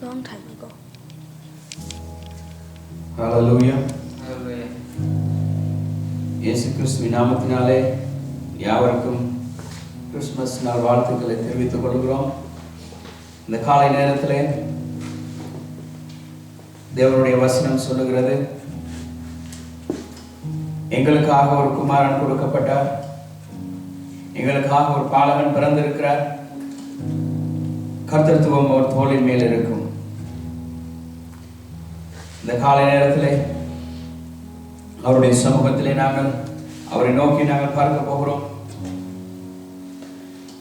Long time ago. Hallelujah. Hallelujah. இயேசு கிறிஸ்துவின் நாமத்தினாலே யாவருக்கும் கிறிஸ்துமஸ் நாள் வாழ்த்துக்களை தெரிவித்துக் கொள்கிறோம். இந்த காலை நேரத்திலே தேவனுடைய வசனம் சொல்லுகிறது, எங்களுக்காக ஒரு குமாரன் கொடுக்கப்பட்டார், எங்களுக்காக ஒரு பாலகன் பிறந்திருக்கிறார், கர்த்தத்துவம் அவர் தோளின் மேல் இருக்கும். இந்த காலை நேரத்திலே அவருடைய சமூகத்திலே நாங்கள் அவரை நோக்கி நாங்கள் பார்க்க போகிறோம்.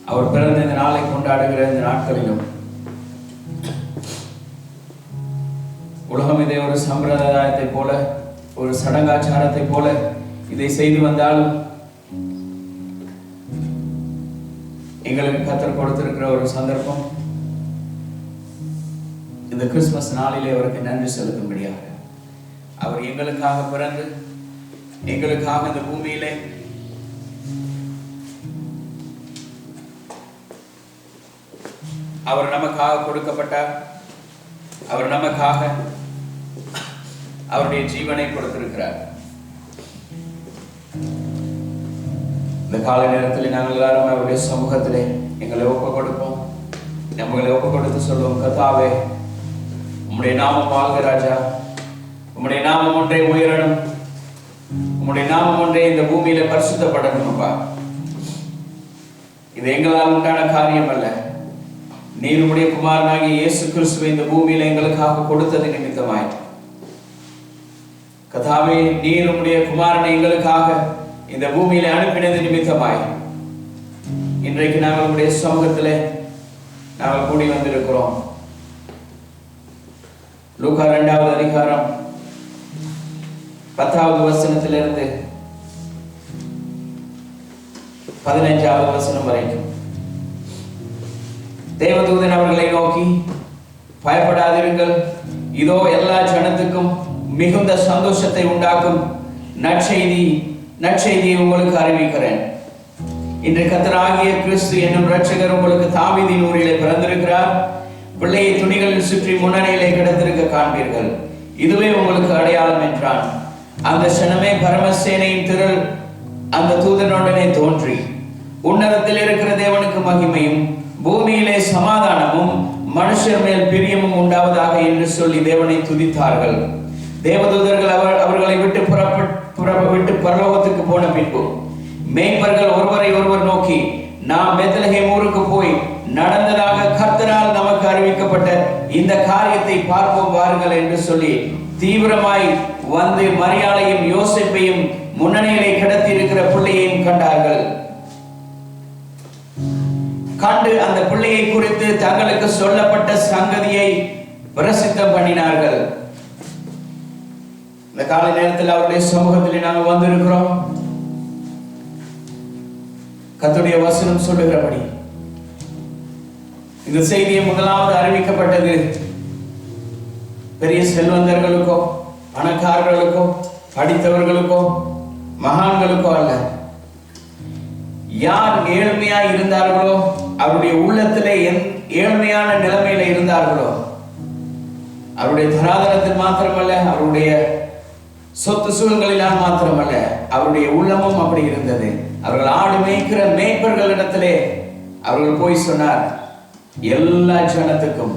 அவர் பிறந்த இந்த நாளை கொண்டாடுகிற இந்த நாட்களிலும் உலகம் இதை ஒரு சம்பிரதாயத்தை போல, ஒரு சடங்காச்சாரத்தை போல இதை செய்து வந்தாலும் எங்களுக்கு கர்த்தர் கொடுத்திருக்கிற ஒரு சந்தர்ப்பம் இந்த கிறிஸ்துமஸ் நாளிலே அவருக்கு நன்றி செலுத்தும்படியாக அவர் எங்களுக்காக பிறந்து எங்களுக்காக இந்த பூமியிலே அவர் நமக்காக கொடுக்கப்பட்டார். அவர் நமக்காக அவருடைய ஜீவனை கொடுத்திருக்கிறார். இந்த காலை நேரத்தில் நாங்கள் எல்லாரும் அவருடைய சமூகத்திலே எங்களை ஒப்பு கொடுப்போம். நம்மளை ஒப்பு கொடுத்து சொல்லுவோம், கர்த்தாவே, உம்முடைய நாமம் வாழ்க ராஜா, உம்முடைய நாமம் ஒன்றே உயரணும், உம்முடைய நாமம் ஒன்றே இந்த பூமியில பரிசுத்தப்படணும். அப்பா, இது எங்களால் உண்டான காரியம் அல்ல, நீர் உம்முடைய குமாரனாகிய இயேசு கிறிஸ்துவை இந்த பூமியில எங்களுக்காக கொடுத்தது நிமித்தமாய். கர்த்தாவே, நீர் உம்முடைய குமாரனை எங்களுக்காக இந்த பூமியில அனுப்பினது நிமித்தமாய் இன்றைக்கு நாங்கள் உம்முடைய சமூகத்திலே நாங்கள் கூடி வந்திருக்கிறோம். லூக்கா 2வது அதிகாரம் 10வது வசனத்திலிருந்து 15வது வசனம் வரைக்கும் தேவதூதன் அவர்களை நோக்கி, பயப்படாதிருங்கள், இதோ எல்லா ஜனத்துக்கும் மிகுந்த சந்தோஷத்தை உண்டாக்கும் நற்செய்தியை உங்களுக்கு அறிவிக்கிறேன். இன்று கர்த்தராகிய கிறிஸ்து என்னும் இரட்சகர் உங்களுக்கு தாவீதின் ஊரிலே பிறந்திருக்கிறார். பிள்ளையை துணிகளில் சுற்றி முன்னணியிலே கிடந்திருக்க காண்பீர்கள். இதுவே உங்களுக்கு அடையாளம் என்றான். அந்த சனமே பரமசேனையின் திரள் அந்த தூதனுடனே தோன்றி, உன்னதத்தில் இருக்கிற தேவனுக்கு மகிமையும் பூமியிலே சமாதானமும் மனுஷர் மேல் பிரியமும் உண்டாவதாக என்று சொல்லி தேவனை துதித்தார்கள். தேவதூதர்கள் அவர்களை விட்டு பரலோகத்துக்கு போன பின்பு மேய்ப்பர்கள் ஒருவரை ஒருவர் நோக்கி, நாம் பெத்லகேம் ஊருக்கு போய் நடந்ததாக கர்த்தரால் நமக்கு அறிவிக்கப்பட்ட இந்த காரியத்தை பார்ப்போம் வாருங்கள் என்று சொல்லி தீவிரமாய் வந்து மரியாளையும் யோசேப்பையும் முன்னணியிலே கிடத்தி இருக்கிற பிள்ளையையும் கண்டார்கள். கண்டு அந்த பிள்ளையை குறித்து தங்களுக்கு சொல்லப்பட்ட சங்கதியை பிரசித்தம் பண்ணினார்கள். இந்த காலை நேரத்தில் அவருடைய சமூகத்தில் நாங்கள் வந்திருக்கிறோம். கர்த்தருடைய வசனம் சொல்லுகிறபடி இந்த செய்தியை முதலாவது அறிவிக்கப்பட்டது பெரிய செல்வந்தர்களுக்கோ, பணக்காரர்களுக்கோ, படித்தவர்களுக்கோ, மகான்களுக்கோ அல்ல. யார் ஏழ்மையாய் இருந்தார்களோ, அவருடைய உள்ளத்திலே ஏழ்மையான நிலைமையில இருந்தார்களோ, அவருடைய தராதரத்தில் மாத்திரமல்ல, அவருடைய சொத்து சூழல்களினால் மாத்திரமல்ல, அவருடைய உள்ளமும் அப்படி இருந்தது. அவர்கள் ஆடு மேய்க்கிற மேய்ப்பர்களிடத்திலே அவர்கள் போய் சொன்னார், எல்லா ஜனத்துக்கும்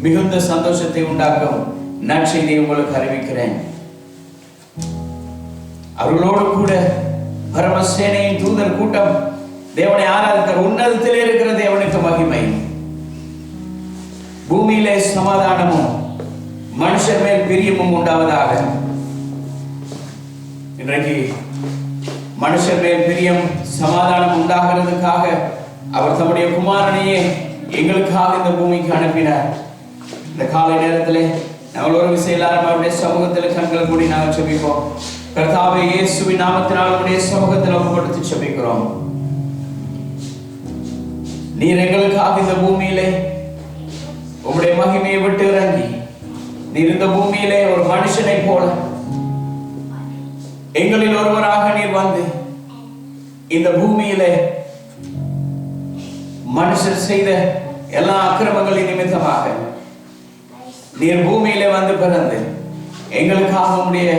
மிகுந்த சந்தோஷத்தை உண்டாக்கும் நற்செய்தியை உங்களுக்கு அறிவிக்கிறேன். அவர்களோடு கூட பரமசேனையின் தூதர் கூட்டம் தேவனை ஆராதிக்கிற, உன்னதத்திலே இருக்கிற தேவனுக்கு மகிமை, பூமியிலே சமாதானமும் மனுஷர் மேல் பிரியமும் உண்டாவதாக. இன்றைக்கு மனுஷர் மேல் பிரியம் சமாதானம் உண்டாகிறதுக்காக அவர் தம்முடைய குமாரனையே எங்களுக்காக இந்த பூமிக்கு அனுப்பினார். இந்த காலை நேரத்தில் நாங்கள் ஒரு விஷயம் எல்லாரும் அவருடைய சமூகத்தில் கண்கள் மூடி நாங்கள் செபிப்போம். கர்த்தாவே, இயேசுவின் நாமத்தினால் அவருடைய சமூகத்தில் ஒப்புக்கொடுத்து செபிக்கிறோம். நீர் எங்களுக்காக இந்த பூமியிலே உங்களுடைய மகிமையை விட்டு இறங்கி நீர் இந்த பூமியிலே ஒரு மனுஷனை போல எங்களில் ஒருவராக நீர் வந்து இந்த பூமியிலே மனுஷர் செய்த எல்லா அக்கிரமங்களின் நிமித்தமாக நீர் பூமியிலே வந்து பிறந்து எங்களுக்காக உம்முடைய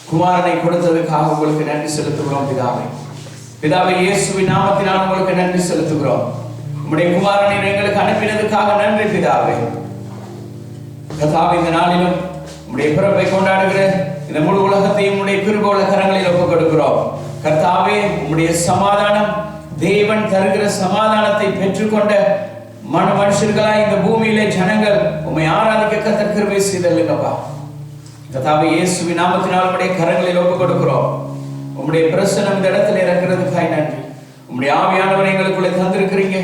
குமாரனை கொடுத்ததுக்காக உங்களுக்கு நன்றி செலுத்துகிறோம். பிதாவே, இயேசுவின் நாமத்தினால் உங்களுக்கு நன்றி செலுத்துகிறோம். உம்முடைய குமாரனை எங்களுக்கு அனுப்பினதுக்காக நன்றி பிதாவே. கர்த்தாவே, இந்த நாளிலும் உம்முடைய பிறப்பை கொண்டாடுகிற இந்த முழு உலகத்தையும் உம்முடைய கிருபையுள்ள கரங்களில் ஒப்புக் கொடுக்கிறோம். கர்த்தாவே, உம்முடைய சமாதானம், தேவன் தருகிற சமாதானத்தை பெற்றுக்கொண்ட மனுஷர்களாய் இந்த பூமியிலே ஜனங்கள் உம்மை ஆராதிக்க கர்த்தர் கிருபை செய்தல்லுங்கப்பா. கர்த்தாவே, இயேசுவின் நாமத்தினால் உம்முடைய கரங்களில் ஒப்புக் கொடுக்கிறோம். உம்முடைய பிரசன்னம் இந்த இடத்துல இறங்குறதுக்காய் நன்றி. உம்முடைய ஆவியானவரை எங்களுக்குள்ளே தந்திருக்கிறீங்க.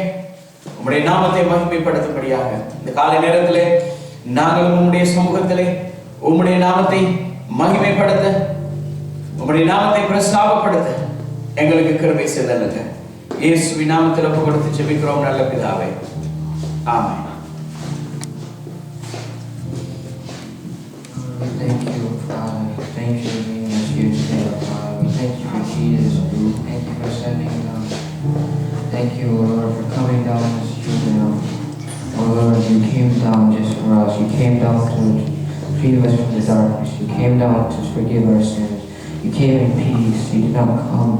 உம்முடைய நாமத்தை மகிமைப்படுத்தும்படியாக இந்த காலை நேரத்திலே நாங்களும் உம்முடைய சமூகத்திலே உம்முடைய நாமத்தை மகிமைப்படுத்த, உம்முடைய நாமத்தை பிரஸ்தாபப்படுத்த எங்களுக்கு கிருபை செய்தல்லுங்க. இயேசுவின் நாமத்தில் ஒப்புக் கொடுத்து ஜெபிக்கிறோம் நல்ல பிதாவே. ஆமென். Thank you, Father. Thank you for being us here today, Father. We thank you for Jesus. Thank you for sending him. Thank you, Lord, for coming down this evening. Oh Lord, you came down just for us. You came down to free us from the darkness. You came down to forgive our sins. You came in peace. You did not come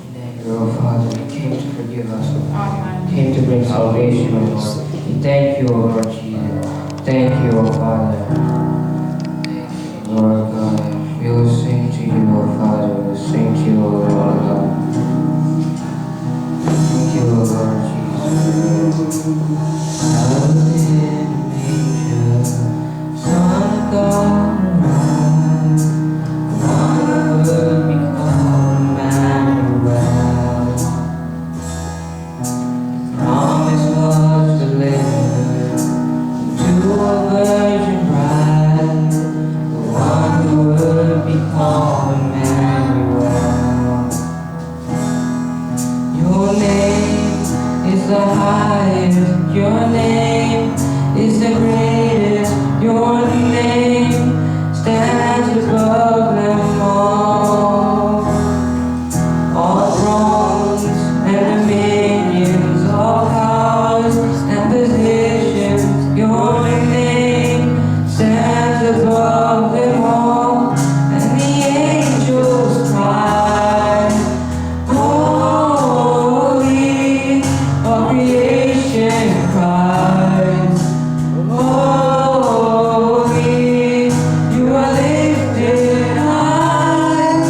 in anger, oh Father. You came to forgive us. You came to bring salvation, oh Lord. We thank you, oh Lord Jesus. Thank you, oh Father. Thank you, Lord God. We will sing to you, oh Father. We will sing to you, oh Lord God. Thank you, oh Lord Jesus. Out in the manger, Son of God arrived. One would be called Emmanuel. Promise was delivered to a virgin bride, the one who would be called Emmanuel. Your name is the highest, your name is the greatest, your name stands above them all. All thrones and dominions, all powers and positions, your name stands above them all. And the angels cry, holy, all creation cries, holy, you are lifted high,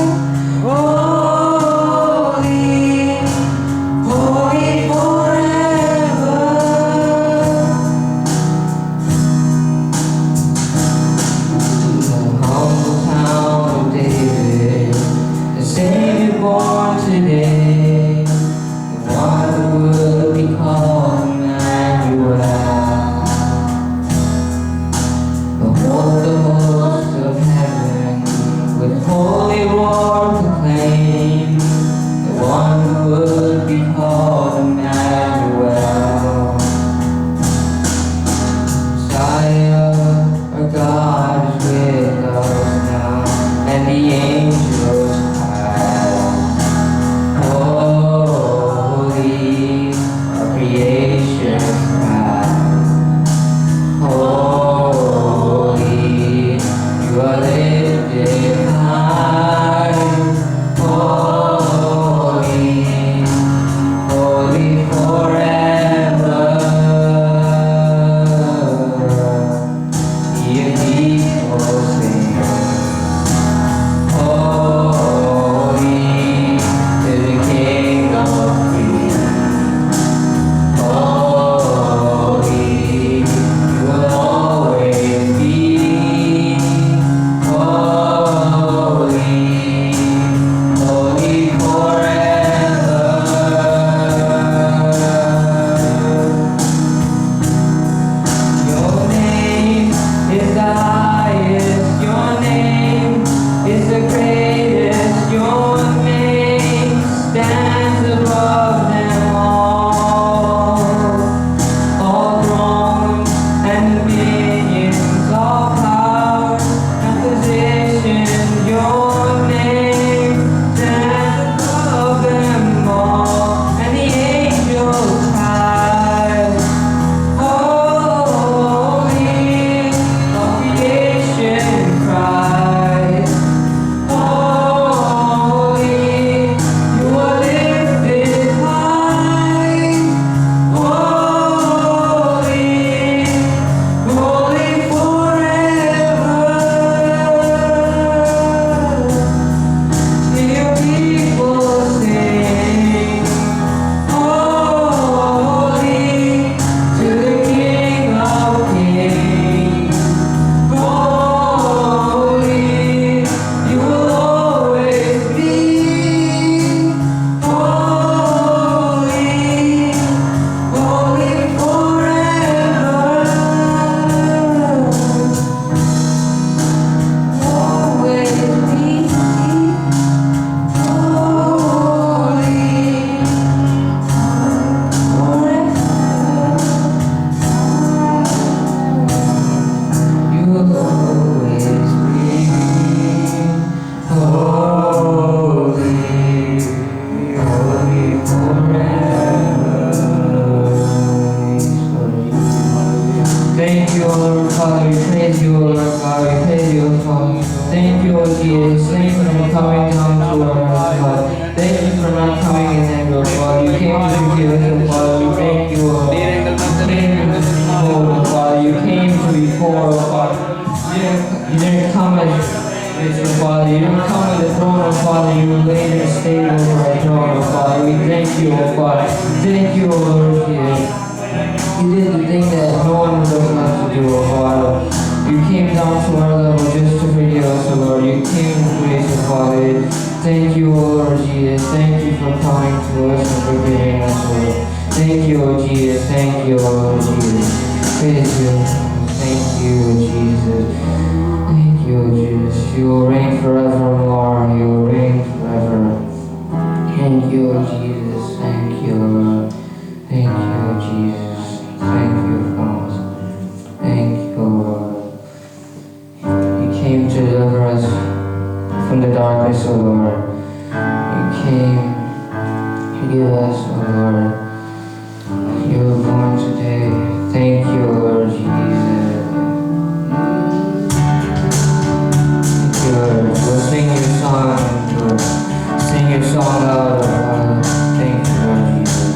holy, holy forever. The humble town of David, the Savior born today, the one who will be called Emmanuel. Behold the host of heaven, with holy roar proclaim, the one who will be called Emmanuel. Messiah, our God is with us now, and the angels cry, holy, our creation cries, holy, you are lifted high, Jesus. Thank you for coming down to our earth, God. Thank you for not coming in anger, Father. You came to forgive us, Father. We thank you, Lord. Oh, Father, you came to be poor, Father. You didn't come as your Father. You didn't come with the throne, oh Father. You laid and stayed over our throne, oh Father. We thank you, oh Father. Thank you, oh Lord Jesus. You did the thing that no one would have left to do, oh Father. You came down to our level just to forgive us, oh Lord. You came with grace, oh Father. Thank you, oh Lord Jesus. Thank you for coming to us and forgiving us, oh Lord. Thank you, oh Jesus. Thank you, oh Lord Jesus. Praise you. Thank you, Jesus. Thank you, Jesus. You will reign forevermore. You will reign forever. Thank you, Jesus. Thank you, Lord. Thank you, Jesus. Thank you, Father. Thank you, Lord. You came to deliver us from the darkness, O Lord. You came to give us, O Lord. You were born today. Thank you, Lord Jesus. Thank you, Lord. We'll sing your song, Lord. Sing your song out, Lord. Thank you, Lord Jesus.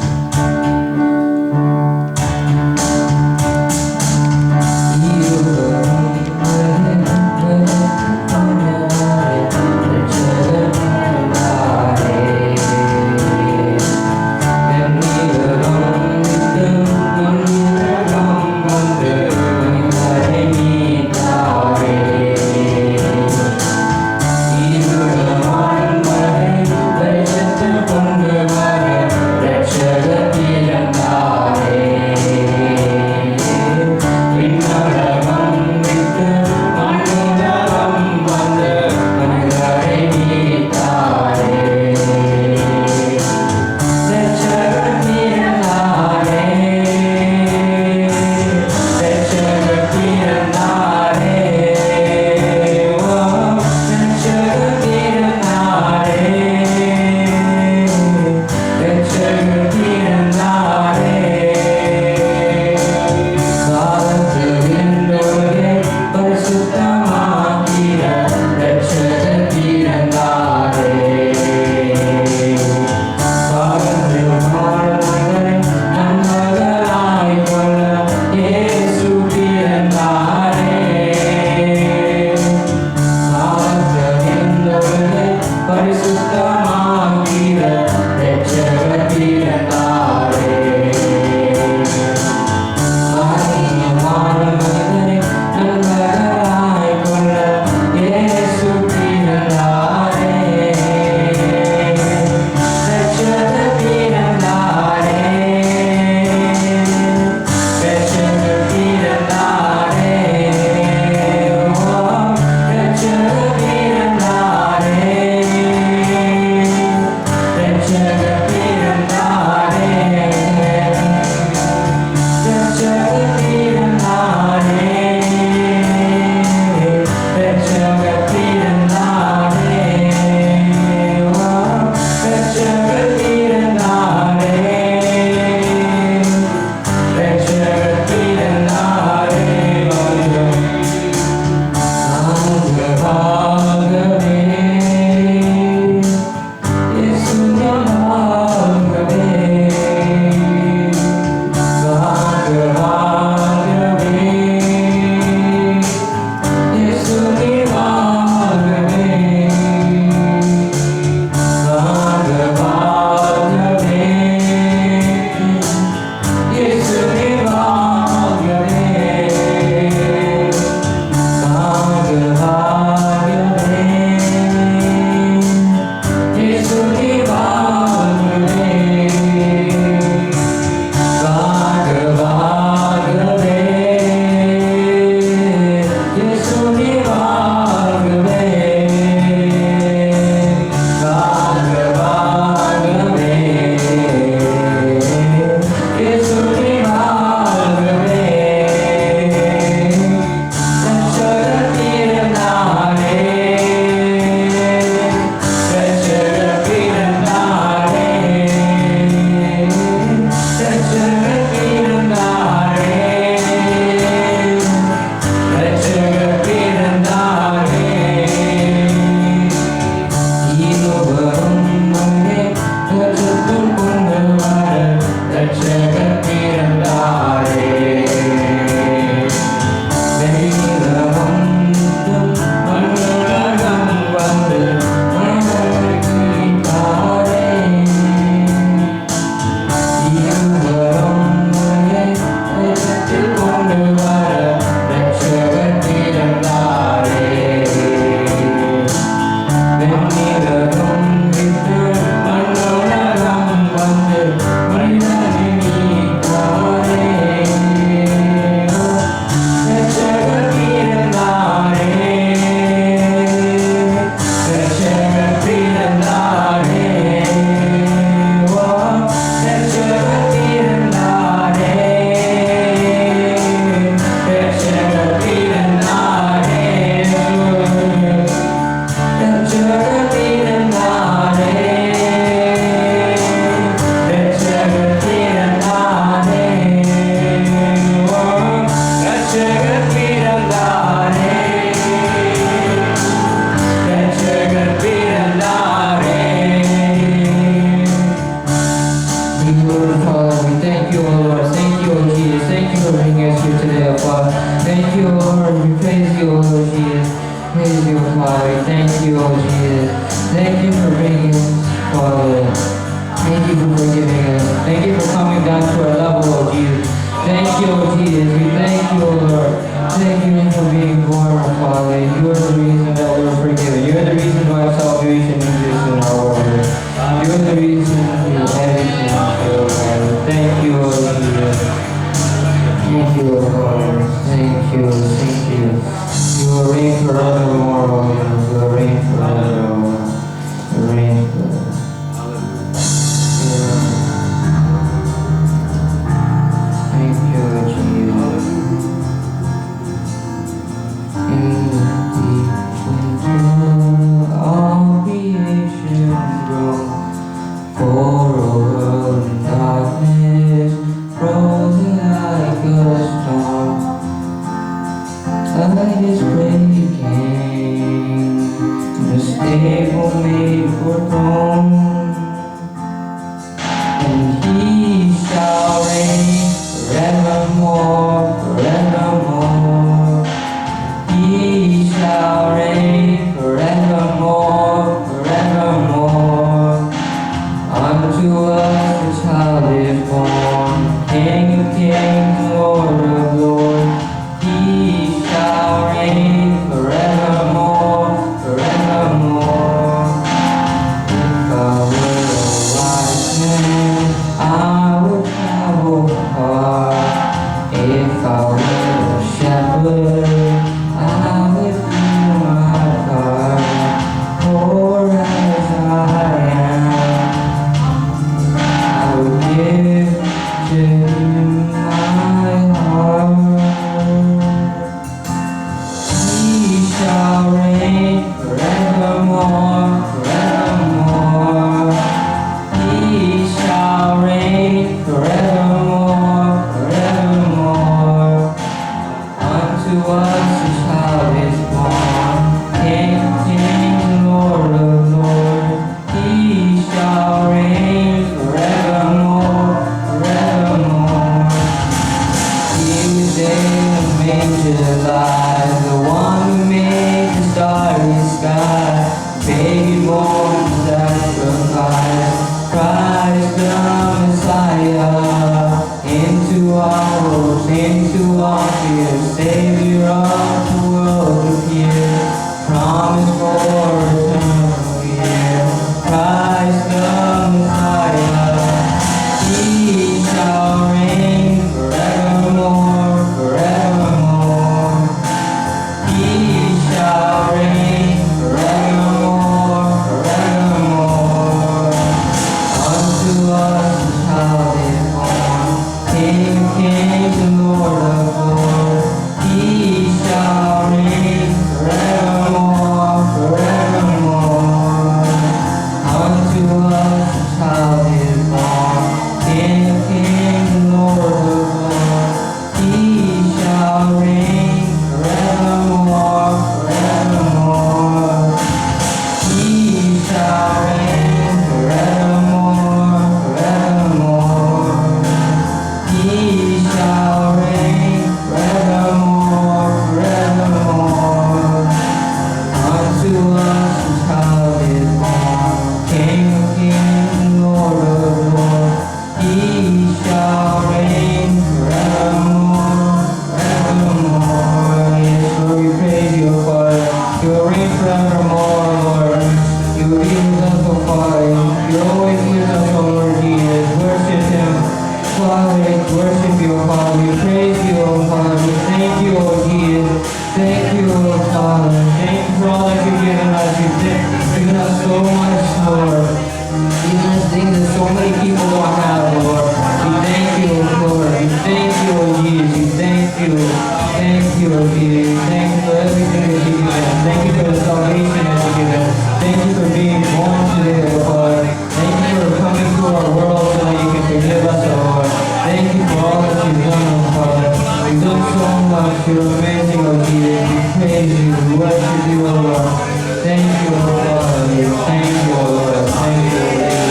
Thank you for everything that you've given. Thank you for the salvation that you've given. Thank you for being born today, oh God. Thank you for coming to our world so that you can forgive us, oh Lord. Thank you for all that you've done, oh Father. You've done so much. You're amazing, oh Jesus. We praise you. We worship you, oh Lord. Thank you, oh Father. Thank you, oh Lord. Thank you, oh Jesus.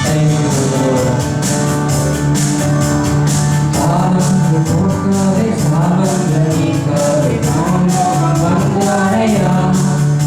Thank you, oh Lord. Thank you, Lord.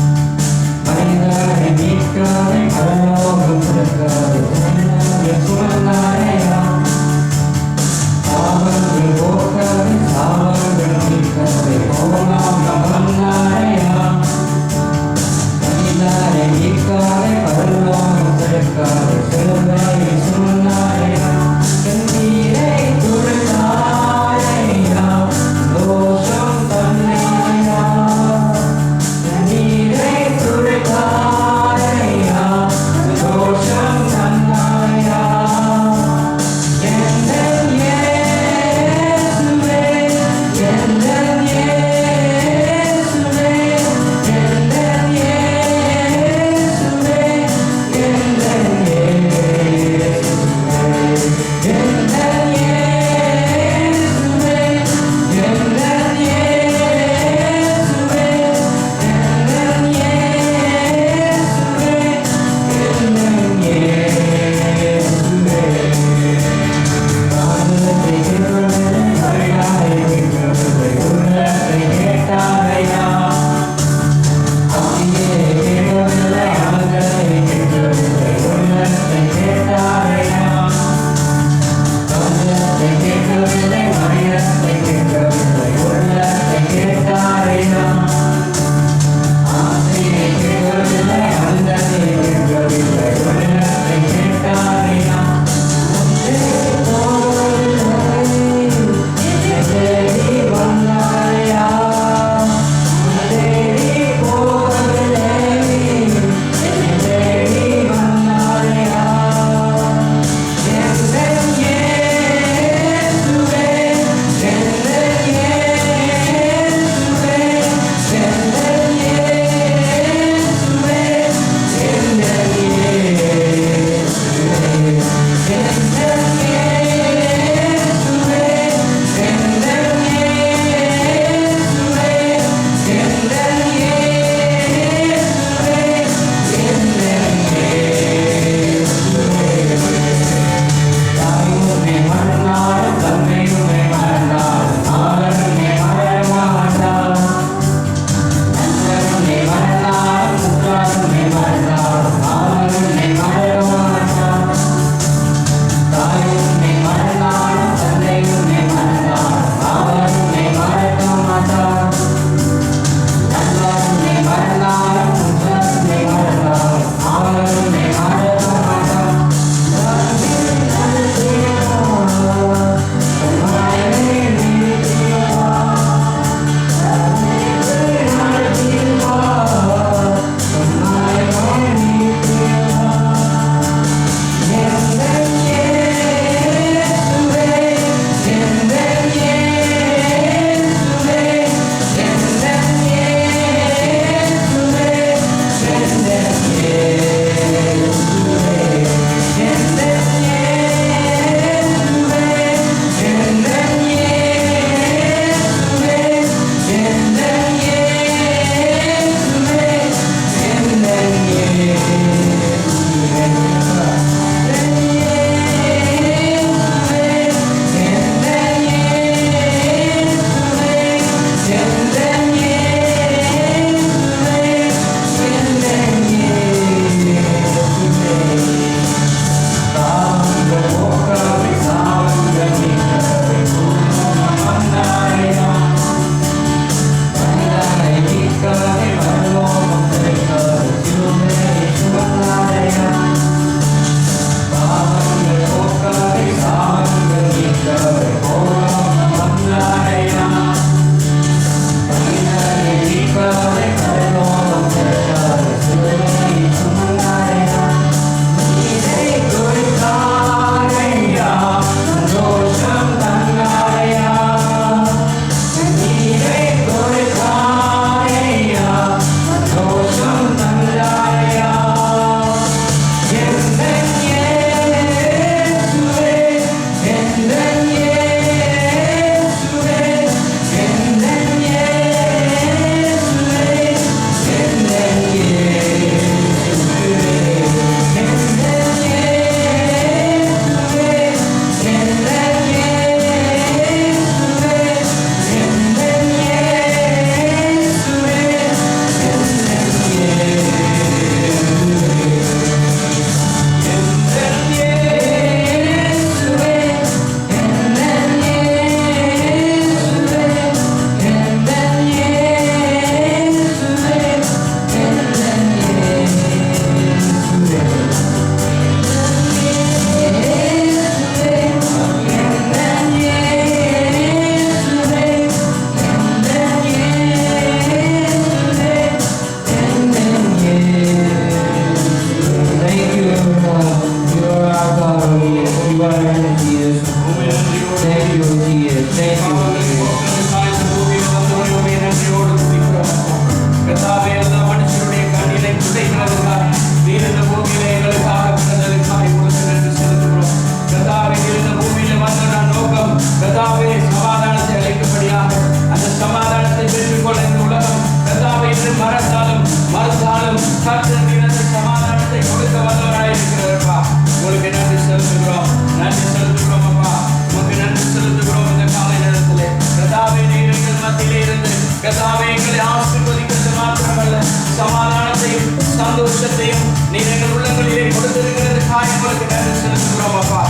சமாதானத்தையும் சந்தோஷத்தையும் நீர் எங்கள் உள்ளங்களிலே கொடுத்திருக்கிறதுக்காக உங்களுக்கு நன்றி செலுத்துகிறோம் அப்பா.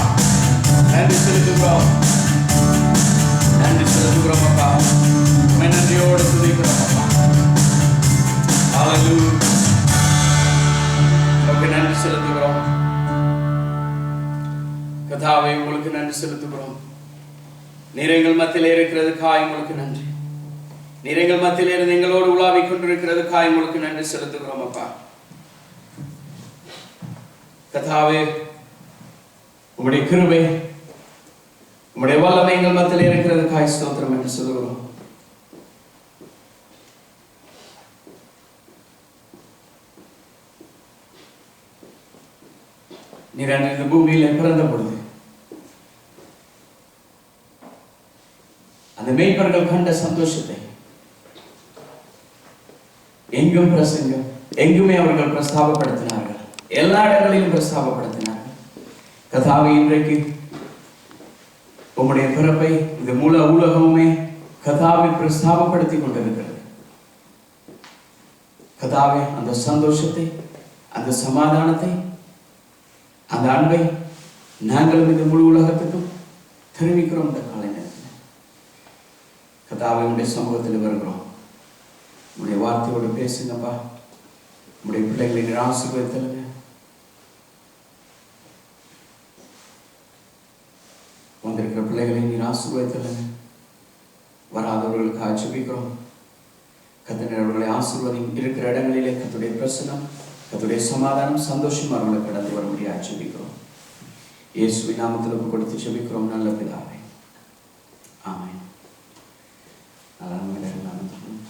நன்றி செலுத்துகிறோம், நன்றி செலுத்துகிறோம் அப்பா. நன்றியோடு துதிக்கிறோம் அப்பா. ஹல்லேலூயா. உங்களுக்கு நன்றி செலுத்துகிறோம் கர்த்தாவே, உங்களுக்கு நன்றி செலுத்துகிறோம். நீர் எங்கள் மத்தியிலே இருக்கிறதுக்காக உங்களுக்கு நன்றி. நீர் எங்கள் மத்தியிலே இருந்து எங்களோடு உலாவிக் கொண்டிருக்கிறதுக்காக உங்களுக்கு நன்றி செலுத்துகிறோம் அப்பா. கர்த்தாவே, உம்முடைய கிருபை உம்முடைய வல்லமை எங்கள் மத்தியிலே இருக்கிறதுக்காக ஸ்தோத்திரம் என்று சொல்லுகிறோம். நீர் இந்த பூமியில பிறந்த பொழுது அந்த மேய்ப்பர்கள் கண்ட சந்தோஷத்தை எங்கும் பிரசங்கம், எங்குமே அவர்கள் பிரஸ்தாபப்படுத்தினார்கள், எல்லா இடங்களிலும் பிரஸ்தாபப்படுத்தினார்கள். கர்த்தாவே, இன்றைக்கு உம்முடைய பிறப்பை இந்த முழு உலகமுமே கர்த்தாவை பிரஸ்தாபப்படுத்தி கொண்டிருக்கிறது. கர்த்தாவே, அந்த சந்தோஷத்தை, அந்த சமாதானத்தை, அந்த அன்பை நாங்களும் இந்த முழு உலகத்துக்கும் தெரிவிக்கிறோம். இந்த காலை நேரத்தில் கர்த்தாவே, உடைய சமூகத்தில் வருகிறோம். உடைய வார்த்தையோடு பேசுங்கப்பா. உடைய பிள்ளைகளை நீர் ஆசீர்வதித்தல்லுங்க. வந்திருக்கிற பிள்ளைகளை நீர் ஆசீர்வதித்தல்லுங்க. வராதவர்களுக்கு ஆட்சேபிக்கிறோம். கர்த்தர் அவர்களை ஆசீர்வதி. இருக்கிற இடங்களிலே கர்த்தருடைய பிரசன்னம், கர்த்தருடைய சமாதானம், சந்தோஷம் அவர்களை கடந்து வர முடிய ஆட்சேபிக்கிறோம். இயேசுவின் நாமத்தில் ஒப்பு கொடுத்து ஜெபிக்கிறோம் நல்ல பிதாவே. ஆமென்.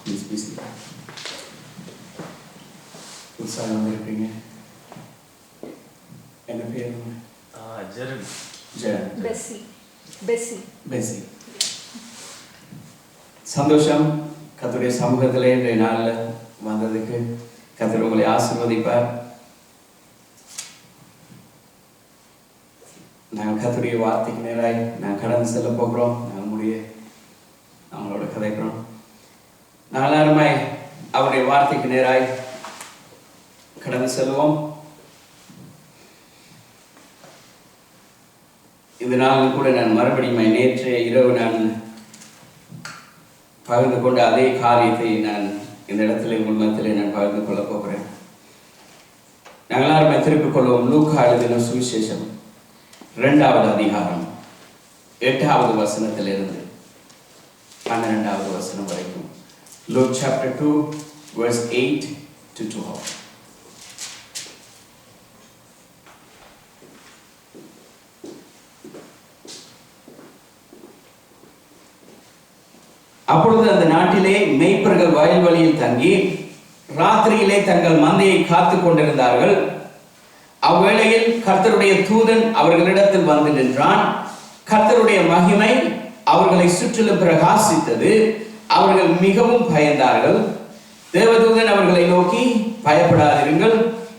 ப்ளீஸ் ப்ளீஸ் புதுசாக வந்திருக்கீங்க. என்ன பேர்? ஜெரன். பெசி. பெசி. பெசி. சந்தோஷம். கர்த்தருடைய சமூகத்திலே இன்றைய நாளில் வந்ததுக்கு கர்த்தர் உங்களை ஆசீர்வதிப்பார். நாங்கள் கர்த்தருடைய வார்த்தைக்கு நேராய் நாங்கள் கடந்து செல்ல போகிறோம். அவங்களோட கதைக்கிறோம். நாங்கள் எல்லாருமே அவருடைய வார்த்தைக்கு நேராய் கடந்து செல்வோம். இந்த நாளில் கூட நான் மறுபடியும் நேற்றைய இரவு நான் பகிர்ந்து கொண்ட அதே காரியத்தை நான் இந்த இடத்துல உங்கள் மத்தியிலே நான் பகிர்ந்து கொள்ள போகிறேன். நாங்கள் எல்லாருமே திருப்பிக் கொள்வோம். லூக்கா எழுதின சுவிசேஷம் 2வது அதிகாரம் 8வது வசனத்திலிருந்து 12வது வசனம் வரைக்கும். Luke chapter 2 verse 8 to 12. அப்பொழுது அந்த நாட்டிலே மேய்ப்பர்கள் வயல்வெளியில் தங்கி ராத்திரியிலே தங்கள் மந்தையை காத்து கொண்டிருந்தார்கள். அவ்வேளையில் கர்த்தருடைய தூதன் அவர்களிடத்தில் வந்து நின்றான். கர்த்தருடைய மகிமை அவர்களை சுற்றிலும் பிரகாசித்தது. அவர்கள் மிகவும் பயந்தார்கள். தேவதூதன் அவர்களை நோக்கி, பயப்படாதிருங்கள்,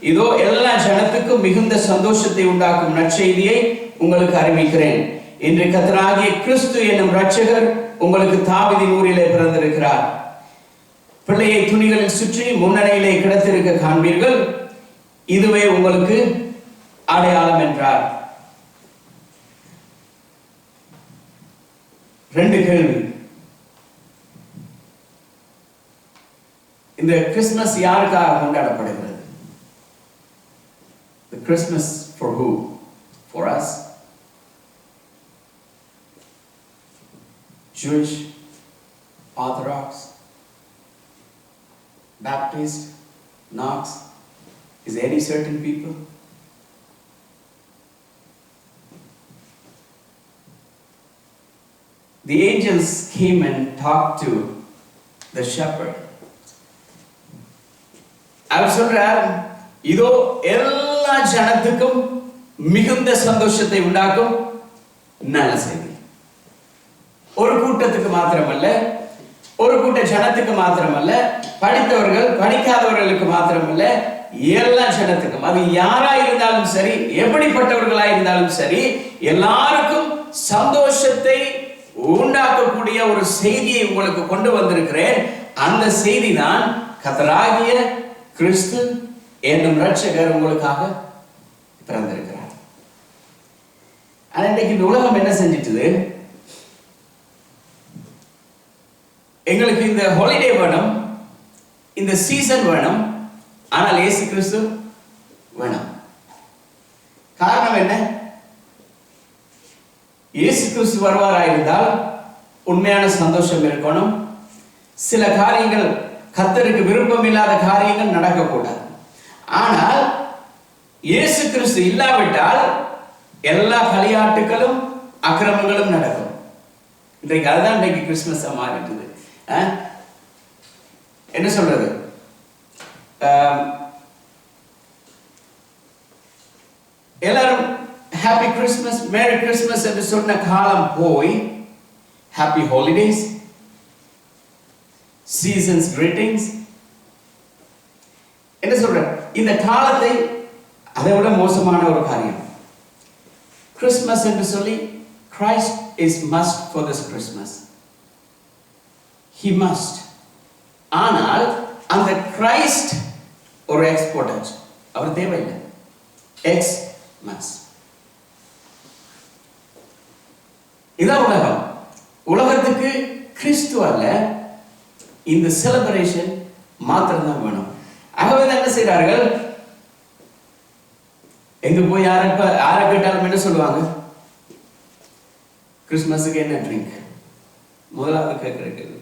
இதோ எல்லா ஜனத்துக்கும் மிகுந்த சந்தோஷத்தை உண்டாக்கும் நற்செய்தியை உங்களுக்கு அறிவிக்கிறேன். இன்று கர்த்தராகிய கிறிஸ்து என்னும் இரட்சகர் உங்களுக்கு தாவீதின் ஊரிலே பிறந்திருக்கிறார். பிள்ளையை துணிகளில் சுற்றி முன்னணியிலே கிடத்திருக்க காண்பீர்கள். இதுவே உங்களுக்கு அடையாளம் என்றார். 2 கேள்வி. இந்த கிறிஸ்துமஸ் யாருக்காக கொண்டாடப்படுகிறது? The Christmas for who? For us? Jewish, Orthodox, Baptist, Knox? Is there any certain people? The angels came and talked to the shepherd. அவர் சொல்றார், இதோ எல்லா ஜனத்துக்கும் மிகுந்த சந்தோஷத்தை உண்டாக்கும் நல்ல செய்தி. ஒரு கூட்டத்துக்கு மாத்திரமல்ல, ஒரு கூட்ட ஜனத்துக்கு மாத்திரமல்ல, படித்தவர்கள் படிக்காதவர்களுக்கு மாத்திரமல்ல, எல்லா ஜனத்துக்கும், அது யாரா இருந்தாலும் சரி, எப்படிப்பட்டவர்களா இருந்தாலும் சரி, எல்லாருக்கும் சந்தோஷத்தை உண்டாக்கக்கூடிய ஒரு செய்தியை உங்களுக்கு கொண்டு வந்திருக்கிறேன். அந்த செய்தி தான் கர்த்தராகிய கிறிஸ்து என்னும் இரட்சகர் உங்களுக்காக பிறந்திருக்கிறார். ஆனா இன்றைக்கு இந்த உலகம் என்ன செஞ்சிட்டுது? எங்களுக்கு இந்த ஹாலிடே வேணும், இந்த சீசன் வேணும், ஆனால் இயேசு கிறிஸ்து வேணும். காரணம் என்ன? இயேசு கிறிஸ்து வருவாராயிருந்தால் உண்மையான சந்தோஷம் இருக்கணும். சில காரியங்கள், கர்த்தருக்கு விருப்பம் இல்லாத காரியங்கள் நடக்கக்கூடாது. ஆனால் இயேசு கிறிஸ்து இல்லாவிட்டால் எல்லா களியாட்டுகளும் அக்கிரமங்களும் நடக்கும். இன்றைக்கு அதுதான் இன்றைக்கு கிறிஸ்துமஸ் மாறிட்டுது. என்ன சொல்றது? எல்லாரும் ஹாப்பி கிறிஸ்மஸ், மேரி கிறிஸ்மஸ் என்று சொன்ன காலம் போய் ஹாப்பி ஹாலிடேஸ், சீசன்ஸ் கிரீட்டிங்ஸ். என்ன சொல்ற? இந்த காலத்தை அதை விட மோசமான ஒரு காரியம் கிறிஸ்மஸ் என்று சொல்லி, Christ is must for this Christmas. He must. ஆனால் அந்த Christ ஒரு எக்ஸ்போர்ட், அவர் தேவையில்லை. X must. இதான் உலகம். உலகத்துக்கு கிறிஸ்து அல்ல, இந்த செலிப்ரேஷன் மாத்திரம்தான் வேணும். ஆகவே என்ன செய்கிறார்கள்? எங்க போய் யாரை கேட்டாலும் என்ன சொல்லுவாங்க? கிறிஸ்மஸுக்கு என்ன ட்ரிங்க்? முதலாவது கேட்கறது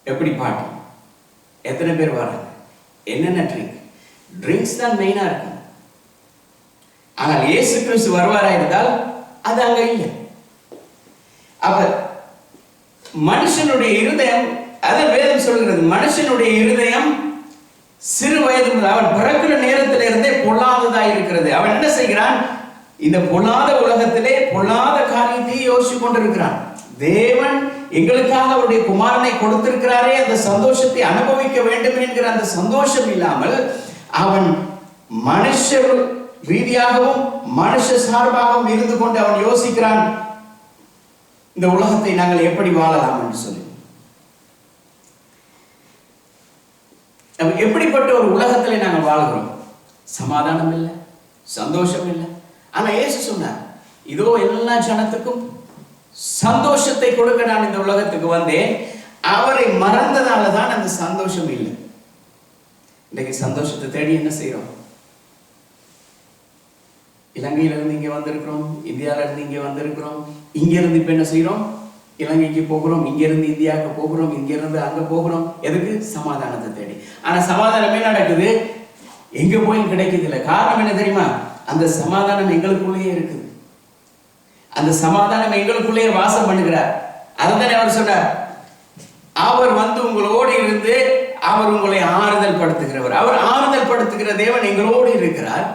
எப்படி பாட்டு, எத்தனை பேர் வராங்க, என்னென்ன ட்ரிங்க்? ட்ரிங்க்ஸ் தான் மெயினா இருக்கும். ஆனால் இயேசு கிறிஸ்து வருவாரா இருந்தால் அது அங்க இல்லை. அப்ப மனுஷனுடைய இருதயம், அதான் வேதம் சொல்கிறது, மனுஷனுடைய இருதயம் சிறு வயது முதல், அவன் பிறக்கிற நேரத்தில் இருந்தே பொல்லாததாக இருக்கிறது. அவன் என்ன செய்கிறான்? இந்த பொல்லாத உலகத்திலே பொல்லாத காரியத்தை யோசிச்சு கொண்டிருக்கிறான். தேவன் எங்களுக்காக அவருடைய குமாரனை கொடுத்திருக்கிறாரே, அந்த சந்தோஷத்தை அனுபவிக்க வேண்டும் என்கிற அந்த சந்தோஷம் இல்லாமல் அவன் மனுஷ ரீதியாகவும் மனுஷ சார்பாகவும் இருந்து கொண்டு அவன் யோசிக்கிறான், இந்த உலகத்தை நாங்கள் எப்படி வாழலாம் என்று சொல்லி. எப்படிப்பட்ட ஒரு உலகத்திலே நாங்கள் வாழ்கிறோம்? சமாதானம் இல்லை, சந்தோஷம் இல்லை. ஆனா இயேசு சொன்னார், இதோ எல்லா ஜனத்துக்கும் சந்தோஷத்தை கொடுக்க நான் இந்த உலகத்துக்கு வந்தேன். அவரை மறந்ததால தான் அந்த சந்தோஷம் இல்லை. இன்னைக்கு சந்தோஷத்தை தேடி என்ன செய்யறோம்? இலங்கையில இருந்து இங்க வந்திருக்கிறோம், இந்தியாவில இருந்து இங்க வந்திருக்கிறோம். இங்க இருந்து இப்ப என்ன செய்யறோம்? இலங்கைக்கு போகிறோம், இங்க இருந்து இந்தியாவுக்கு போகிறோம், இங்க இருந்து அங்க போகிறோம். எதுக்கு? சமாதானத்தை தேடி. ஆனா சமாதானமே நடக்குது, எங்க போய் கிடைக்குது இல்லை. காரணம் என்ன தெரியுமா? அந்த சமாதானம் எங்களுக்குள்ளேயே இருக்குது. அந்த சமாதானம் எங்களுக்குள்ளேயே வாசம் பண்ணுகிறார். அதுதானே அவர் சொன்னார், அவர் வந்து உங்களோடு இருந்து அவர் உங்களை ஆறுதல் படுத்துகிறவர். அவர் ஆறுதல் படுத்துகிற தேவன் எங்களோடு இருக்கிறார்.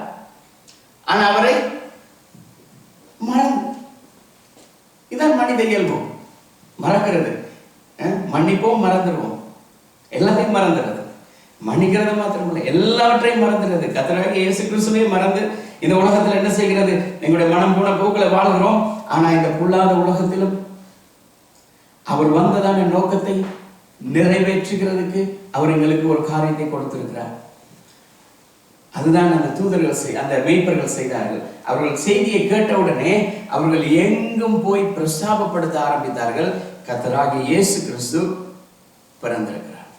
ஆனா அவரை இதான் மனித இயல்பு, மறக்கிறது. மன்னிப்போம், மறந்துடுவோம், எல்லாத்தையும் மறந்துடுறது. மன்னிக்கிறது மாத்திரமில்லை, எல்லாவற்றையும் மறந்துடுறது. கர்த்தராகிய இயேசு கிறிஸ்துவை மறந்து இந்த உலகத்தில் என்ன செய்கிறது? எங்களுடைய மனம் போன போக்களை வாழ்கிறோம். ஆனா இந்த பொல்லாத உலகத்திலும் அவர் வந்ததான நோக்கத்தை நிறைவேற்றுகிறதுக்கு அவர் எங்களுக்கு ஒரு காரியத்தை கொடுத்திருக்கிறார். அதுதான் அந்த தூதர்கள் அந்த மேய்ப்பர்கள் செய்தார்கள். அவர்கள் செய்தியை கேட்டவுடனே அவர்கள் எங்கும் போய் பிரஸ்தாபப்படுத்த ஆரம்பித்தார்கள், கர்த்தராகிய இயேசு கிறிஸ்து பிறந்திருக்கிறார்.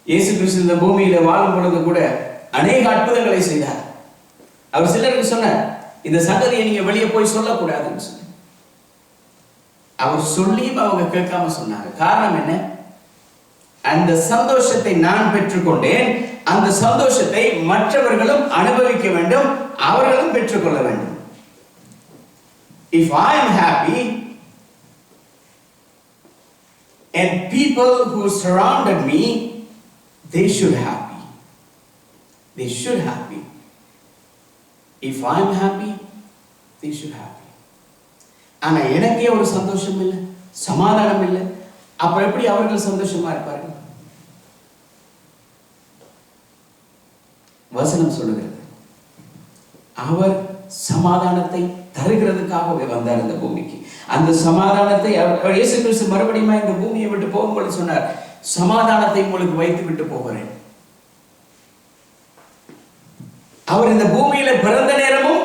இயேசு கிறிஸ்து இந்த பூமியில வாழும் பொழுது கூட அநேக அற்புதங்களை செய்தார். அவர் சிலருக்கு சொன்னார், இந்த சங்கதியை நீங்க வெளியே போய் சொல்லக்கூடாதுன்னு சொல்லி. அவர் சொல்லியும் அவங்க கேட்காம சொன்னாங்க. காரணம் என்ன? அந்த சந்தோஷத்தை நான் பெற்றுக்கொண்டேன், அந்த சந்தோஷத்தை மற்றவர்களும் அனுபவிக்க வேண்டும், அவர்களும் பெற்றுக்கொள்ள வேண்டும். If I am happy and people who surrounded me, they should happy. They should happy. If I am happy, they should happy. ஆனா எனக்கே ஒரு சந்தோஷம் இல்லை, சமாதானம் இல்லை. அப்ப எப்படி அவர்கள் சந்தோஷமா இருப்பார்கள்? வசனம் சொல்லுகிறது, அவர் சமாதானத்தை தருகிறதுக்காகவே வந்தார் இந்த பூமிக்கு. அந்த சமாதானத்தை இயேசு கிறிஸ்து மறுபடியும் இந்த பூமியை விட்டு போகும்போது சொன்னார், சமாதானத்தை உங்களுக்கு வைத்து விட்டு போகிறேன். அவர் இந்த பூமியில பிறந்த நேரமும்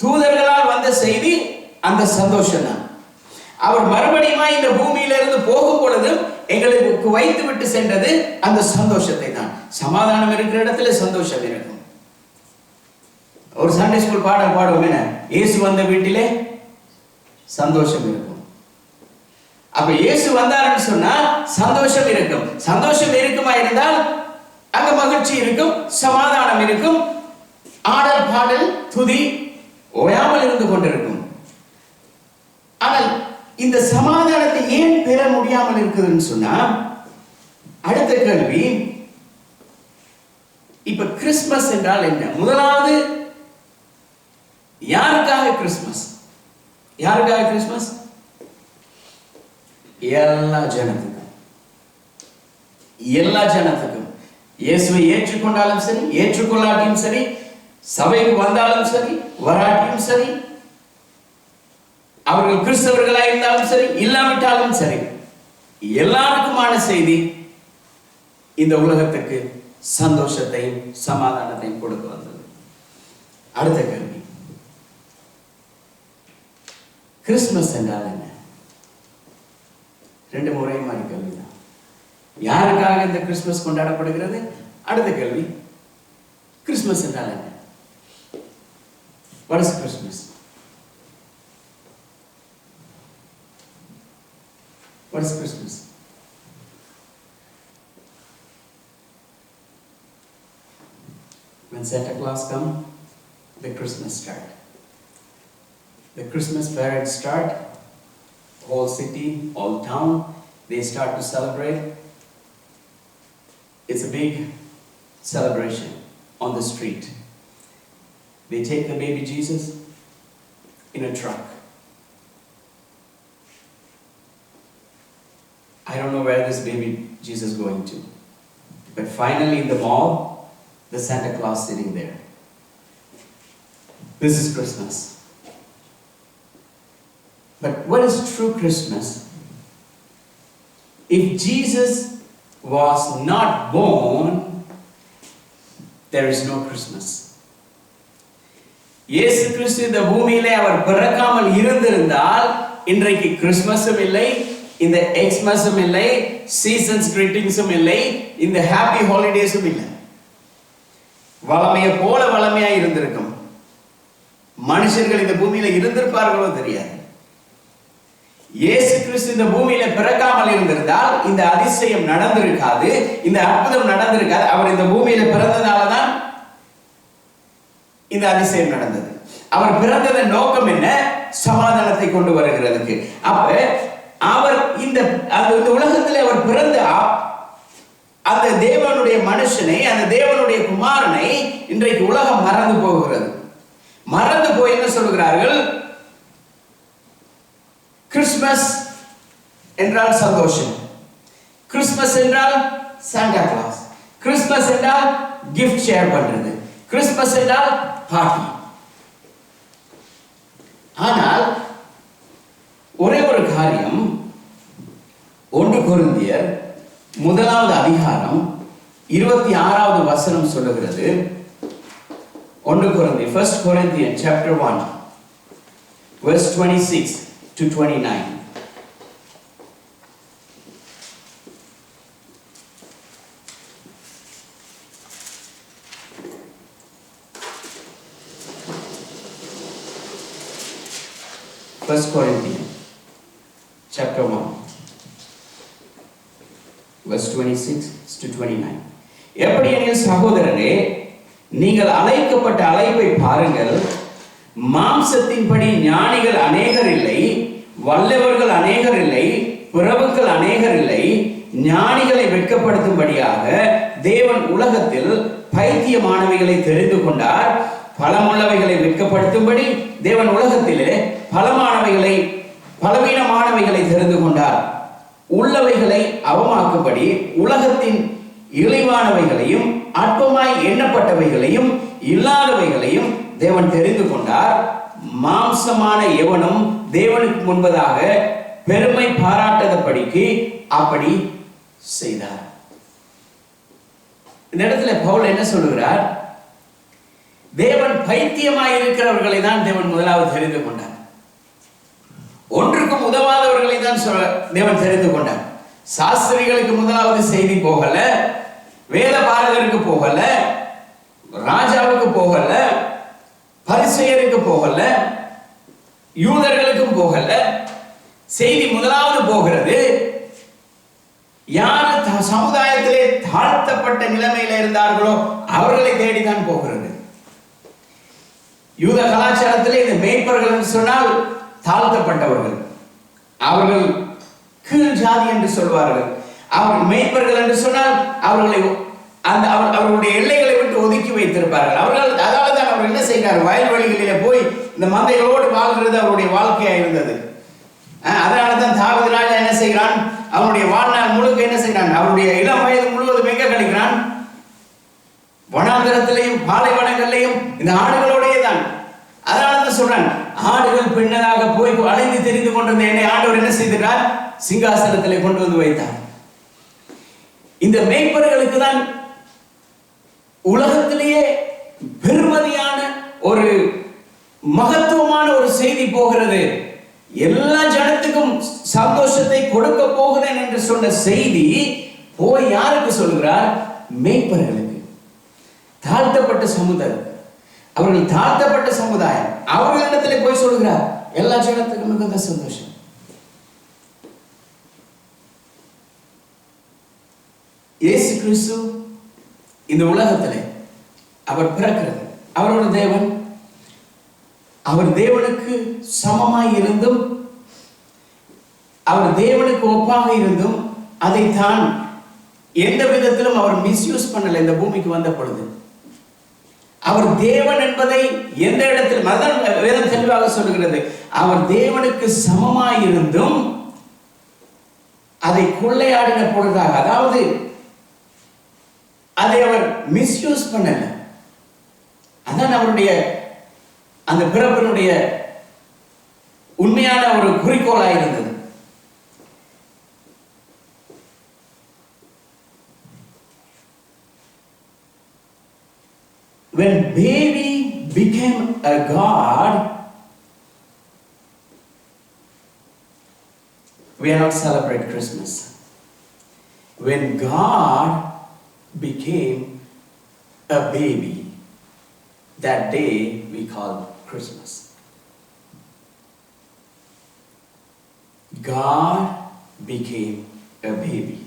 தூதர்களால் வந்த செய்தி அந்த சந்தோஷம் தான். அவர் மறுபடியும் இந்த பூமியிலிருந்து போகும் பொழுது எங்களுக்கு வைத்து விட்டு சென்றது அந்த சந்தோஷத்தை தான். சமாதானம் இருக்கிற இடத்துல சந்தோஷம் இருக்கும். ஒரு சண்டே ஸ்கூல் பாடல் பாடுவோம், என்ன, இயேசு வந்த வீட்டிலே சந்தோஷம் இருக்கும். அப்ப இயேசு வந்தாருன்னு சொன்னா சந்தோஷம் இருக்கும். சந்தோஷம் இருக்குமா இருந்தால் அங்க மகிழ்ச்சி இருக்கும், சமாதானம் இருக்கும், ஆடல் பாடல் துதி ஓயாமல் இருந்து கொண்டிருக்கும். ஆனால் இந்த சமாதானத்தை ஏன் பெற முடியாமல் இருக்குதுன்னு சொன்னா, அடுத்த கேள்வி, இப்ப கிறிஸ்துமஸ் என்றால் என்ன? முதலாவது, யாருக்காக கிறிஸ்துமஸ்? யாருக்காக கிறிஸ்துமஸ்? எல்லா ஜனத்துக்கும். எல்லா ஜனத்துக்கும். இயேசுவை ஏற்றுக்கொண்டாலும் சரி, ஏற்றுக்கொள்ளாட்டியும் சரி, சபைக்கு வந்தாலும் சரி, வராட்டியும் சரி, அவர்கள் கிறிஸ்தவர்களாக இருந்தாலும் சரி, இல்லாவிட்டாலும் சரி, எல்லாருக்குமான செய்தி இந்த உலகத்துக்கு சந்தோஷத்தையும் சமாதானத்தையும் கொடுக்க வந்தது. அடுத்த கேள்வி, கிறிஸ்துமஸ் என்றால் என்ன? ரெண்டு முறை மாதிரி கேள்விதான். யாருக்காக இந்த கிறிஸ்துமஸ் கொண்டாடப்படுகிறது? அடுத்த கேள்வி, கிறிஸ்துமஸ் என்றால் என்ன? What is Christmas? What is Christmas? When Santa Claus comes, the Christmas start. The Christmas parades start. Whole city, all town, they start to celebrate. It's a big celebration on the street. They take the baby Jesus in a truck. I don't know where this baby Jesus is going to, but finally in the mall, the Santa Claus sitting there. This is Christmas. But what is true Christmas? If Jesus was not born, there is no Christmas. இயேசு கிறிஸ்து இந்த பூமியிலே அவர் பிறக்காமல் இருந்திருந்தால் இன்றைக்கு கிறிஸ்துமஸும் இல்லை, இந்த எக்ஸ்மஸும் இல்லை, seasons கிரீட்டிங்ஸும் இல்லை, இந்த ஹாப்பி ஹாலிடேஸும் இல்லை. வளமையை போல வளமையா இருந்திருக்கும். மனுஷர்கள் இந்த பூமியில இருந்திருப்பார்களோ தெரியாது. இயேசு கிறிஸ்து இந்த பூமியில பிறக்காமல் இருந்திருந்தால் இந்த அதிசயம் நடந்திருக்காது, இந்த அற்புதம் நடந்திருக்காது. அவர் இந்த பூமியில பிறந்ததாலதான் இந்த அதிசயம் நடந்தது. அவர் பிறந்ததன் நோக்கம் என்ன? சமாதானத்தை கொண்டு வருகிறதுக்கு. அப்ப அவர் இந்த உலகத்தில் அவர் பிறந்த அந்த தேவனுடைய மனுஷனை, அந்த தேவனுடைய குமாரனை இன்றைக்கு உலகம் மறந்து போகிறது. மறந்து போய் என்ன சொல்கிறார்கள்? கிறிஸ்துமஸ் என்றால் சந்தோஷம், கிறிஸ்துமஸ் என்றால் சாண்டா கிளாஸ், கிறிஸ்துமஸ் என்றால் gift ஷேர் பண்றது, கிறிஸ்துமஸ் என்றால் பார்ட்டி. ஆனால் ஒரே ஒரு காரியம், 1 கொரிந்தியர் 1வது அதிகாரம் 26வது வசனம் சொல்லுகிறது. 1 கொரிந்தியர் 1 Corinthians chapter 1 verse 26 to 29. First Corinthians chapter 1 verse 26 to 29. எப்படியெனில் சகோதரரே, நீங்கள் அழைக்கப்பட்ட அழைப்பை பாருங்கள். மாம்சத்தின்படி ஞானிகள் அநேகர் இல்லை, வல்லவர்கள் அநேகர் இல்லை, பிரபுக்கள் அநேகர் இல்லை. ஞானிகளை வெட்கப்படுத்தும்படியாக தேவன் உலகத்தில் பைத்தியமானவைகளை தெரிந்து கொண்டார். பலமுள்ளவைகளை வெட்கப்படுத்தும்படி தேவன் உலகத்திலே பலவீனமானவைகளை தெரிந்து கொண்டார். உள்ளவைகளை அவமாக்கும்படி உலகத்தின் இழிவானவைகளையும் அற்பமாய் எண்ணப்பட்டவைகளையும் இல்லாதவைகளையும் தேவன் தெரிந்து கொண்டார். மாம்சமான எவனும் தேவனுக்கு முன்பதாக பெருமை பாராட்டாதபடிக்கு அப்படி செய்தார். இந்த இடத்துல பவுல் என்ன சொல்லுகிறார்? தேவன் பைத்தியமாய் இருக்கிறவர்களை தான் தேவன் முதலாவது தெரிந்து கொண்டார். ஒன்றுக்கும் உதவாதவர்களை தான் தேவன் தெரிந்து கொண்டார். சாஸ்திரிகளுக்கு முதலாவது செய்தி போகல, வேத பாரகருக்கு போகல, ராஜாவுக்கு போகல, பரிசேயருக்கு போகல, யூதர்களுக்கும் போகல. செய்தி முதலாவது போகிறது யார் சமுதாயத்திலே தாழ்த்தப்பட்ட நிலைமையில இருந்தார்களோ அவர்களை தேடிதான் போகிறது. யூத கலாச்சாரத்திலே இந்த மேய்ப்பர்கள் என்று சொன்னால் தாழ்த்தப்பட்டவர்கள், அவர்கள் கீழ் ஜாதி என்று சொல்வார்கள். அவர்கள் மேய்ப்பர்கள் என்று சொன்னால் அவர்களை அவர்களுடைய எல்லைகளை விட்டு ஒதுக்கி வைத்திருப்பார்கள். அவர்கள் அதாவது தான் அவர் என்ன செய்கிறார்? வயல்வெளிகளிலே போய் இந்த மந்தைகளோடு வாழ்கிறது அவருடைய வாழ்க்கையா இருந்தது. அதனால தான் தாவீது ராஜா என்ன செய்கிறான்? அவனுடைய வாழ்நாள் முழுக்க என்ன செய்கிறான்? அவருடைய இளம் வயது முழுவதும் எங்க கழிக்கிறான்? வனாந்தரத்திலையும் பாலைவனங்களிலையும் இந்த ஆடுகளோடையே தான். அதனால தான் சொல்றான், ஆடுகள் பின்னதாக போய் அலைந்து தெரிந்து கொண்டிருந்த என்னை ஆண்டவர் என்ன செய்தார்? சிங்காசனத்திலே கொண்டு வந்து வைத்தார். இந்த மேய்ப்பர்களுக்கு தான் உலகத்திலேயே பெருமதியான ஒரு மகத்துவமான ஒரு செய்தி போகிறது. எல்லா ஜனத்துக்கும் சந்தோஷத்தை கொடுக்க போகிறேன் என்று சொன்ன செய்தி போய் யாருக்கு சொல்கிறார்? மேய்ப்பர்களுக்கு, தாழ்த்தப்பட்ட சமுதாயம். அவர்கள் தாழ்த்தப்பட்ட சமுதாயம், அவர்களிடத்தில் போய் சொல்கிறார். எல்லா ஜனத்துக்கும் மிகுந்த சந்தோஷம். இயேசு கிறிஸ்து இந்த உலகத்திலே அவர் பிறக்கிறது. அவரோட தேவன், அவர் தேவனுக்கு சமமாய் இருந்தும் அவர் தேவனுக்கு ஒப்பாக இருந்தும் அதைத்தான் எந்த விதத்திலும் அவர் மிஸ்யூஸ் பண்ணல. இந்த பூமிக்கு வந்த பொழுது அவர் தேவன் என்பதை எந்த இடத்தில் வேதம் தெளிவாக சொல்லுகிறது. அவர் தேவனுக்கு சமமாய் இருந்தும் அதை கொள்ளையாடின பொழுதாக, அதாவது அதை அவர் மிஸ்யூஸ் பண்ணல. அதான் அவருடைய அந்த பிறப்பினுடைய உண்மையான ஒரு குறிக்கோளாக இருந்தது. When baby became a god, we are not celebrate Christmas. When God became a baby, that day we call Christmas. God became a baby.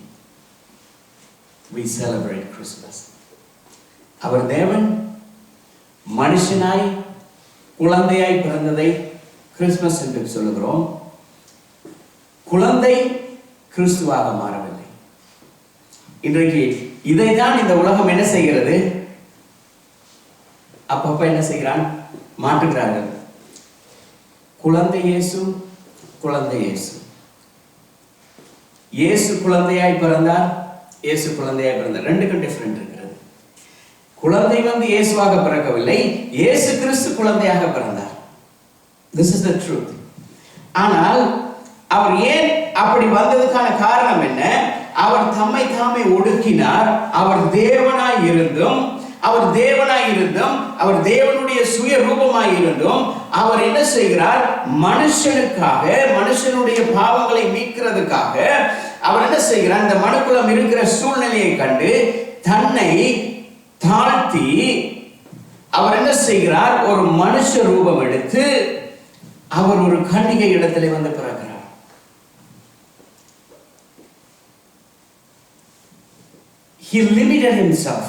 We celebrate Christmas. அவர் தேவன் மனுஷனாய் குழந்தையாய் பிறந்ததை கிறிஸ்துமஸ் என்று சொல்லுகிறோம். குழந்தை கிறிஸ்துவாக மாறவில்லை. இன்றைக்கு இதைதான் இந்த உலகம் என்ன செய்கிறது? அப்பப்ப என்ன செய்கிறான்? மாற்றுகிறார்கள். குழந்தை இயேசு, குழந்தை இயேசு. இயேசு குழந்தையாய் பிறந்தார், இயேசு குழந்தையாய் பிறந்தார். ரெண்டுக்கும் டிஃபரெண்ட் இருக்கிறது. குழந்தை இயேசுவாக பிறக்கவில்லை, இயேசு கிறிஸ்து குழந்தையாக பிறந்தார். This is the truth. ஆனால் அவர் ஏன் அப்படி வந்ததுக்கான காரணம் என்ன? அவர் தம்மை தாமே ஒடுக்கினார். அவர் தேவனாய் இருந்தும் அவர் தேவனுடைய சுய ரூபமாய் இருந்தும் அவர் என்ன செய்கிறார்? மனுஷனுக்காக, மனுஷனுடைய பாவங்களை மீட்கிறதுக்காக அவர் என்ன செய்கிறார்? இந்த மனுக்குலம் இருக்கிற சூழ்நிலையை கண்டு தன்னை தாழ்த்தி அவர் என்ன செய்கிறார்? ஒரு மனுஷ ரூபம் எடுத்து அவர் ஒரு கன்னிகை இடத்திலே வந்து பிறக்கிறார். He limited himself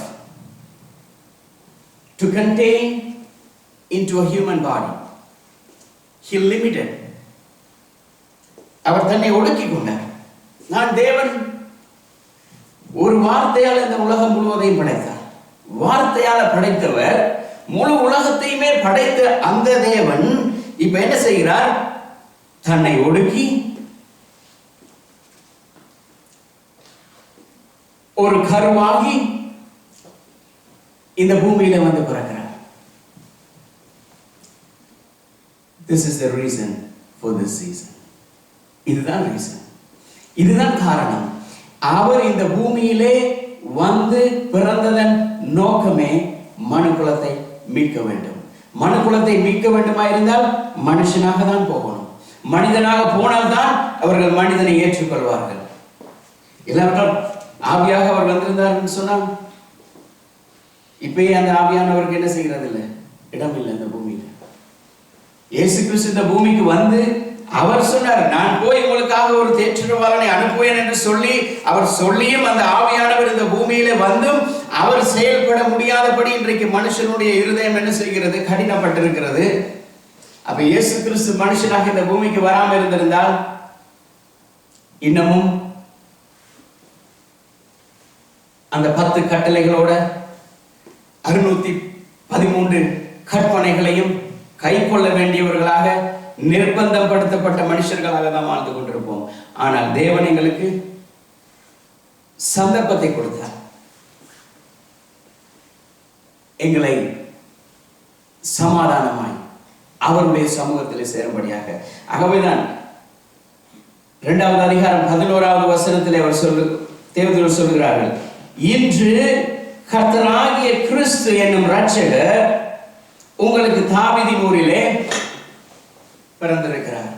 to contain into a human body. He limited. அவர் தன்னை ஒடுக்கிக் கொண்டார். நான் தேவன். ஒரு வார்த்தையால் இந்த உலகம் முழுவதையும் படைத்தார். வார்த்தையால படைத்தவர் முழு உலகத்தையுமே படைத்த அந்த தேவன் இப்ப என்ன செய்கிறார்? தன்னை ஒடுக்கி ஒரு கருவாகி இந்த பூமியில வந்து பிறக்கிறார். This is the reason for this season. இதுதான் ரீசன், இதுதான் காரணம். அவர் இந்த பூமியிலே வந்து பிறந்ததன் நோக்கமே மனுக்குலத்தை மீட்க வேண்டும். மனுக்குலத்தை மீட்க வேண்டுமாயிருந்தால் மனுஷனாக தான் போகணும். மனிதனாக போனால்தான் அவர்கள் மனிதனை ஏற்றுக்கொள்வார்கள். இல்லாவிட்டால் ஆவியாக அவர் வந்திருந்தார் என்று சொன்னால் இப்பயே அந்த ஆவியானவருக்கு என்ன செய்கிறது இல்லை, இடம் இல்லை இந்த பூமியில. இயேசு கிறிஸ்து இந்த பூமிக்கு வந்து அவர் சொன்னார், நான் போய் உங்களுக்காக ஒரு தேற்றவாளனை அனுப்புவேன் என்று சொல்லி அவர் சொல்லியும் அந்த ஆவியானவர் இந்த பூமியிலே வந்தும் அவர் செயல்பட முடியாதபடி இன்றைக்கு மனுஷனுடைய இருதயம் என்ன செய்கிறது, கடினப்பட்டிருக்கிறது. அப்ப இயேசு கிறிஸ்து மனுஷனாக இந்த பூமிக்கு வராமல் இருந்திருந்தால் இன்னமும் அந்த 10 கட்டளைகளோட 613 கற்பனைகளையும் கை கொள்ள வேண்டியவர்களாக நிர்பந்தப்படுத்தப்பட்ட மனுஷர்களாக தான் வாழ்ந்து கொண்டிருப்போம். ஆனால் தேவன் எங்களுக்கு சந்தர்ப்பத்தை கொடுத்தார், எங்களை சமாதானமாய் அவருடைய சமூகத்தில் சேரும்படியாக. ஆகவேதான் 2வது அதிகாரம் 11வது வசனத்தில் அவர் தேவதூதர் சொல்கிறார்கள், இன்று கர்த்தராகிய கிறிஸ்து என்னும் இரட்சகர் உங்களுக்கு தாவீதின் ஊரிலே பிறந்திருக்கிறார்.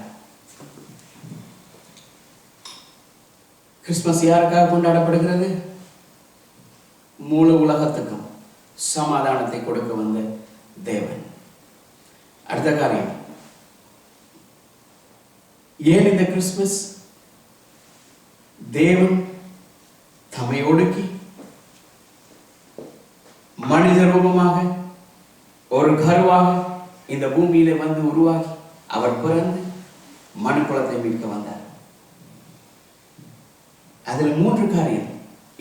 கிறிஸ்துமஸ் யாருக்காக கொண்டாடப்படுகிறது? முழு உலகத்துக்கும் சமாதானத்தை கொடுக்க வந்த தேவன். அடுத்த காரியம், ஏன் இந்த கிறிஸ்துமஸ்? தேவன் தம்மை ஒடுக்கி மனித ரூபமாக ஒரு கருவாக இந்த பூமியிலே வந்து உருவாகி அவர் பிறந்து மனுக்குலத்தை மீட்க வந்தார். அதில் 3 காரியம்.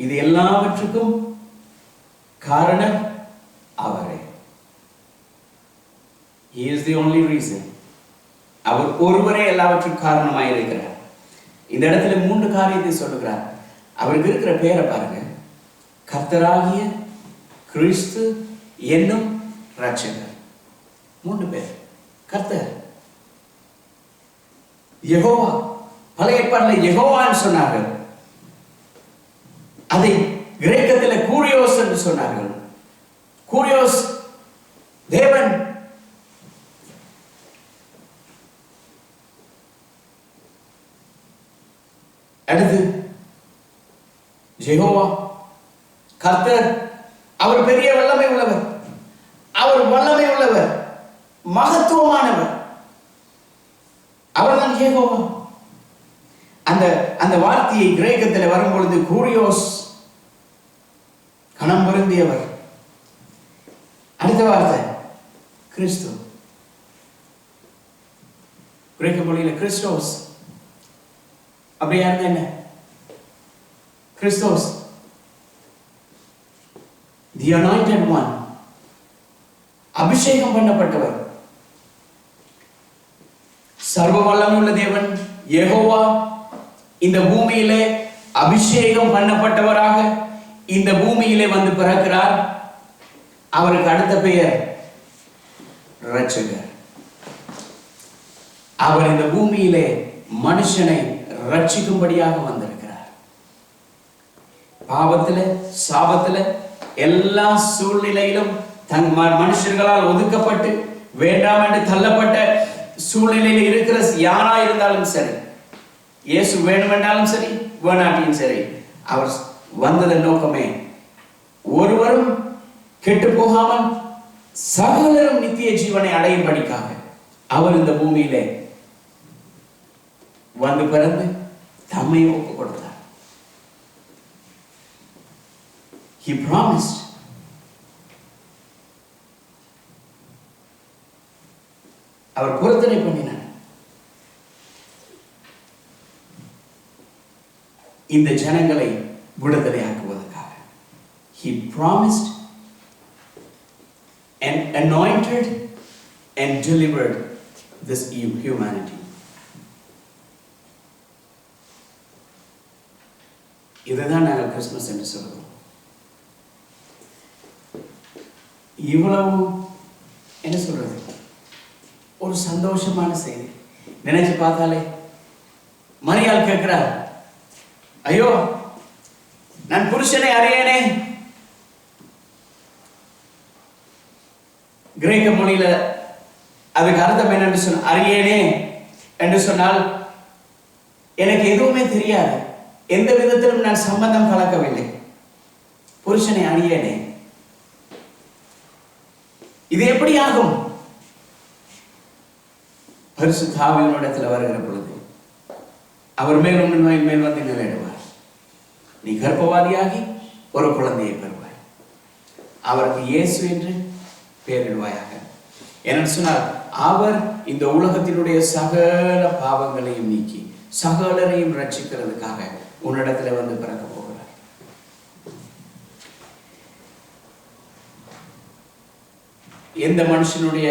இது எல்லாவற்றுக்கும் காரணம் அவரே. He is the only reason. அவர் ஒருவரே எல்லாவற்றுக்கும் காரணமாக இருக்கிறார். இந்த இடத்துல 3 காரியத்தை சொல்லுகிறார். அவருக்கு இருக்கிற பேரை பாருங்க, கர்த்தராகிய கிறிஸ்து என்னும் இரட்சகர். 3 பேர். கர்த்தர், யெகோவா, பழைய ஏற்பாட்டில் யெகோவான்னு சொன்னார்கள். அதை கிரேக்கத்தில் கூரியோஸ் என்று சொன்னார்கள். கூரியோஸ் தேவன். அடுத்து யெகோவா, கர்த்தர். அவர் பெரிய வல்லமை உள்ளவர், அவர் வல்லமை உள்ளவர், மகத்துவமானவர். அவர்தான் யெகோவா. அந்த வார்த்தையை கிரேக்கத்தில் வரும்பொழுது கூரியோஸ், கணம் பொருந்தியவர். அடுத்த வார்த்தை கிறிஸ்து. கிரேக்க மொழியில கிறிஸ்டோஸ். அப்படியா இருந்தா என்ன? கிறிஸ்டோஸ், தி அனாயிண்டட் ஒன், அபிஷேகம் பண்ணப்பட்டவர். சர்வ வல்லமையுள்ள தேவன் யெகோவா இந்த பூமியிலே அபிஷேகம் பண்ணப்பட்டவராக இந்த பூமியிலே வந்து பிறக்கிறார். அவருக்கு அடுத்த பெயர் இரட்சகர். அவர் இந்த பூமியிலே மனுஷனை ரட்சிக்கும்படியாக வந்திருக்கிறார். பாவத்திலே, சாபத்திலே, எல்லா சூழ்நிலையிலும் மனுஷர்களால் ஒதுக்கப்பட்டு வேண்டாம் என்று தள்ளப்பட்ட சூழ்நிலையில் இருக்கிற யாரா இருந்தாலும் சரி, இயேசு வேண்டுமென்றாலும் சரி, வேணாட்டியும் சரி, அவர் வந்ததன் நோக்கமே ஒருவரும் கெட்டு போகாமல் சகலரும் நித்திய ஜீவனை அடையும்படிக்காக அவர் இந்த பூமியிலே வந்து பிறந்து தம்மை ஒப்புக் கொடுத்தார். He promised. அவர் பொருத்தனை பண்ணினார். இந்த ஜனங்களை விடுதலையாக்குவதற்காக. He promised and anointed and delivered this humanity. இதுதான் நாங்கள் கிறிஸ்துமஸ் என்று சொல்றோம். இவ்வளவு என்ன சொல்றது, ஒரு சந்தோஷமான செய்தி. நினைச்சு பார்த்தாலே மரியாள் கேட்கிறார், ஐயோ நான் புருஷனை அறியேனே. கிரேக்க மொழியில அதுக்கு அர்த்தம் என்னன்னு சொன்ன அறியேனே என்று சொன்னால் எனக்கு எதுவுமே தெரியாது, எந்த விதத்திலும் நான் சம்பந்தம் கலக்கவில்லை. புருஷனை அறியேனே, இது எப்படி ஆகும்? பரிசுத்த ஆவியினிடத்தில் வருகிற பொழுது அவர் மேல் உங்கள் மேல் வந்து நிலையிடுவார். நீ கர்ப்பவாதியாகி ஒரு குழந்தையை பெறுவாய், அவருக்கு இயேசு என்று பெயரிடுவாயாக. என்று சொன்னால் அவர் இந்த உலகத்தினுடைய சகல பாவங்களையும் நீக்கி சகலரையும் ரட்சிக்கிறதுக்காக உன்னிடத்துல வந்து பிறக்க போகிறார். எந்த மனுஷனுடைய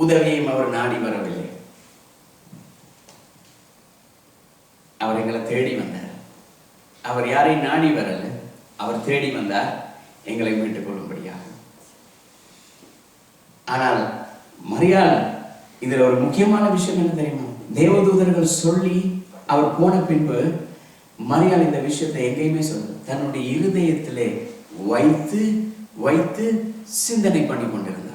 உதவியையும் அவர் நாடி வரவில்லை. அவர் எங்களை தேடி வந்தார். அவர் யாரையும் நாடி வரல, அவர் தேடி வந்தார் எங்களை மீட்டுக் கொள்ளும்படியாக. ஆனால் மரியாள் இதுல ஒரு முக்கியமான விஷயம் என்ன தெரியுமா? தேவதூதர்கள் சொல்லி அவர் போன பின்பு மரியாள் இந்த விஷயத்தை எங்கேயுமே சொல்ல, தன்னுடைய இருதயத்திலே வைத்து வைத்து சிந்தனை பண்ணி கொண்டிருந்தார்.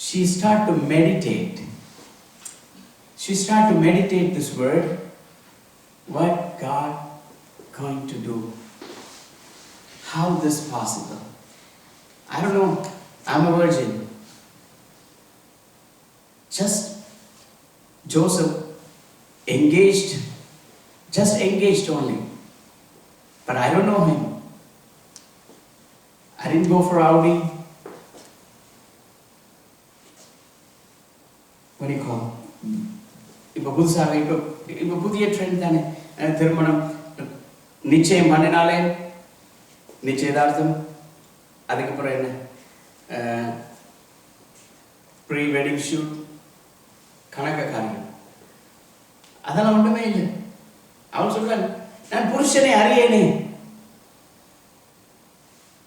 She started to meditate. She started to meditate this word. What God going to do? How this possible? I don't know. I'm a virgin. Just Joseph engaged, just engaged only. But I don't know him. I didn't go for outing. What do you call? இப்போ புதுசாக இப்போ புதிய trend தானே திருமணம். நிச்சயம் பண்ணினாலே நிச்சயதார்த்தம், அதுக்கப்புறம் என்ன ப்ரீ வெட்டிங் ஷூட், கணக்க காரியம், அதெல்லாம் ஒன்றுமே இல்லை. அவன் சொல்றான், நான் புருஷனை அறியேனே.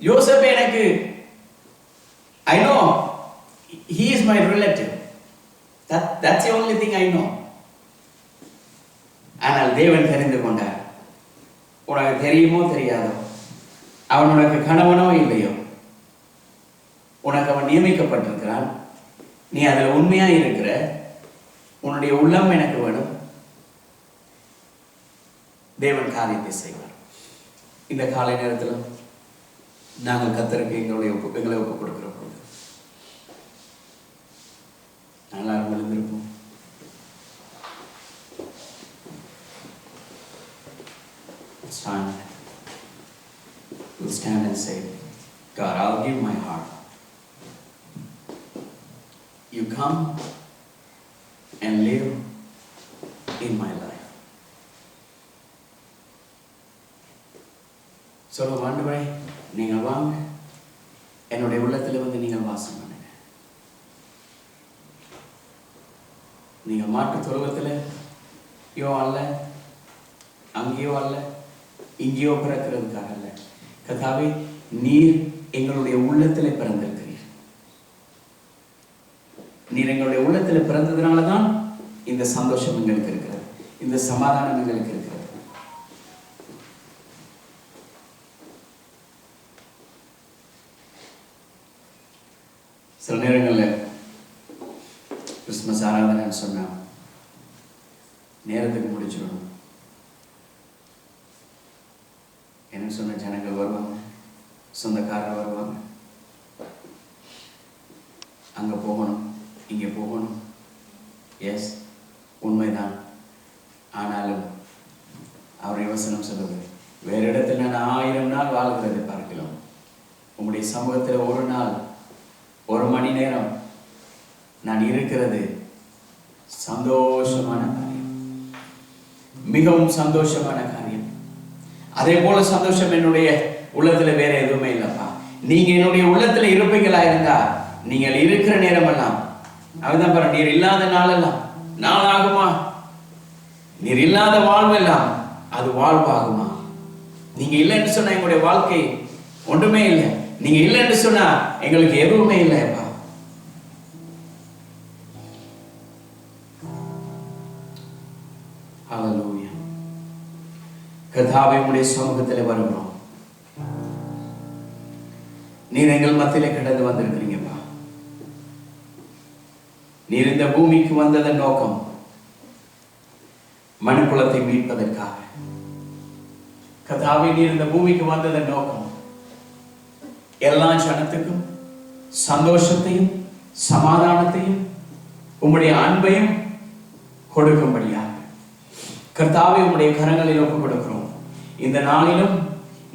யோசேப்பு எனக்கு I know he is my relative. That's the only thing I know. ஆனால் தேவன் தெரிந்து கொண்டார். உனக்கு தெரியுமோ தெரியாதோ, அவன் உனக்கு கணவனோ இல்லையோ, உனக்கு அவன் நியமிக்கப்பட்டிருக்கிறான். நீ அதில் உண்மையா இருக்கிற, உன்னுடைய உள்ளம் எனக்கு வேணும். தேவன் காரியத்தை செய்வார். இந்த காலை நேரத்தில் நாங்கள் கர்த்தருக்கு எங்களை ஒப்பு கொடுக்கிற பொழுது எல்லாரும் எழுந்திருப்போம். It's time. We'll stand and say, God, I'll give my heart. You come and live in my life. சொல்லுங்க, ஆண்டவரே நீங்கள் வாங்க, என்னுடைய உள்ளத்தில் வந்து நீங்கள் வாசம் பண்ணுங்க. நீங்கள் மாட்டு தொழுவத்திலையோ அல்ல, அங்கேயோ அல்ல, இங்கேயோ பிறக்கிறதுக்காக அல்ல. கர்த்தாவே, நீர் எங்களுடைய உள்ளத்தில் பிறந்திருக்கிறீர். நீர் எங்களுடைய உள்ளத்தில் பிறந்ததுனால தான் இந்த சந்தோஷம் எங்களுக்கு இருக்கிறது, இந்த சமாதானம் எங்களுக்கு இருக்கிறது. சில நேரங்களில் கிறிஸ்துமஸ் ஆராதனைன்னு சொன்னா நேரத்துக்கு முடிச்சிடணும். என்ன சொன்ன ஜனங்கள் வருவாங்க, சொந்தக்காரர் வருவாங்க, அங்கே போகணும், இங்கே போகணும். எஸ், உண்மைதான். ஆனாலும் அவருடைய வசனம் சொல்லுது, வேறு இடத்துல நான் 1000 நாள் வாழ்கிறதை பார்க்கலாம், உங்களுடைய சமூகத்தில் ஒரு நாள் 1 மணி நேரம் நான் இருக்கிறது சந்தோஷமான காரியம், மிகவும் சந்தோஷமான காரியம். அதே போல சந்தோஷம் என்னுடைய உள்ளத்துல வேற எதுவுமே இல்லப்பா. நீங்க என்னுடைய உள்ளத்துல இருப்பீங்களா இருந்தா, நீங்கள் இருக்கிற நேரம் எல்லாம் அதுதான் பாரு, நீர் இல்லாத நாளெல்லாம் நாளாகுமா? நீர் இல்லாத வாழ்வெல்லாம் அது வாழ்வாகுமா? நீங்க இல்லைன்னு சொன்னா எங்களுடைய வாழ்க்கை ஒன்றுமே இல்லை. நீங்க இல்லைன்னு சொன்னா எங்களுக்கு எதுவுமே இல்லைப்பா. ஹல்லேலூயா. கர்த்தாவே உம்முடைய சமூகத்தில் வருகிறோம். நீர் எங்கள் மத்தியிலே கடந்து வந்திருக்கிறீங்கப்பா. நீர் இந்த பூமிக்கு வந்ததன் நோக்கம் மனுக்குலத்தை மீட்பதற்காக. கர்த்தாவே நீர் இந்த பூமிக்கு வந்ததன் நோக்கம் எல்லா ஜனத்துக்கும் சந்தோஷத்தையும் சமாதானத்தையும் உம்முடைய அன்பையும் கொடுக்கும்படியாக கர்த்தாவே உம்முடைய கரங்களில் ஒப்புக் கொடுக்கிறோம். இந்த நாளிலும்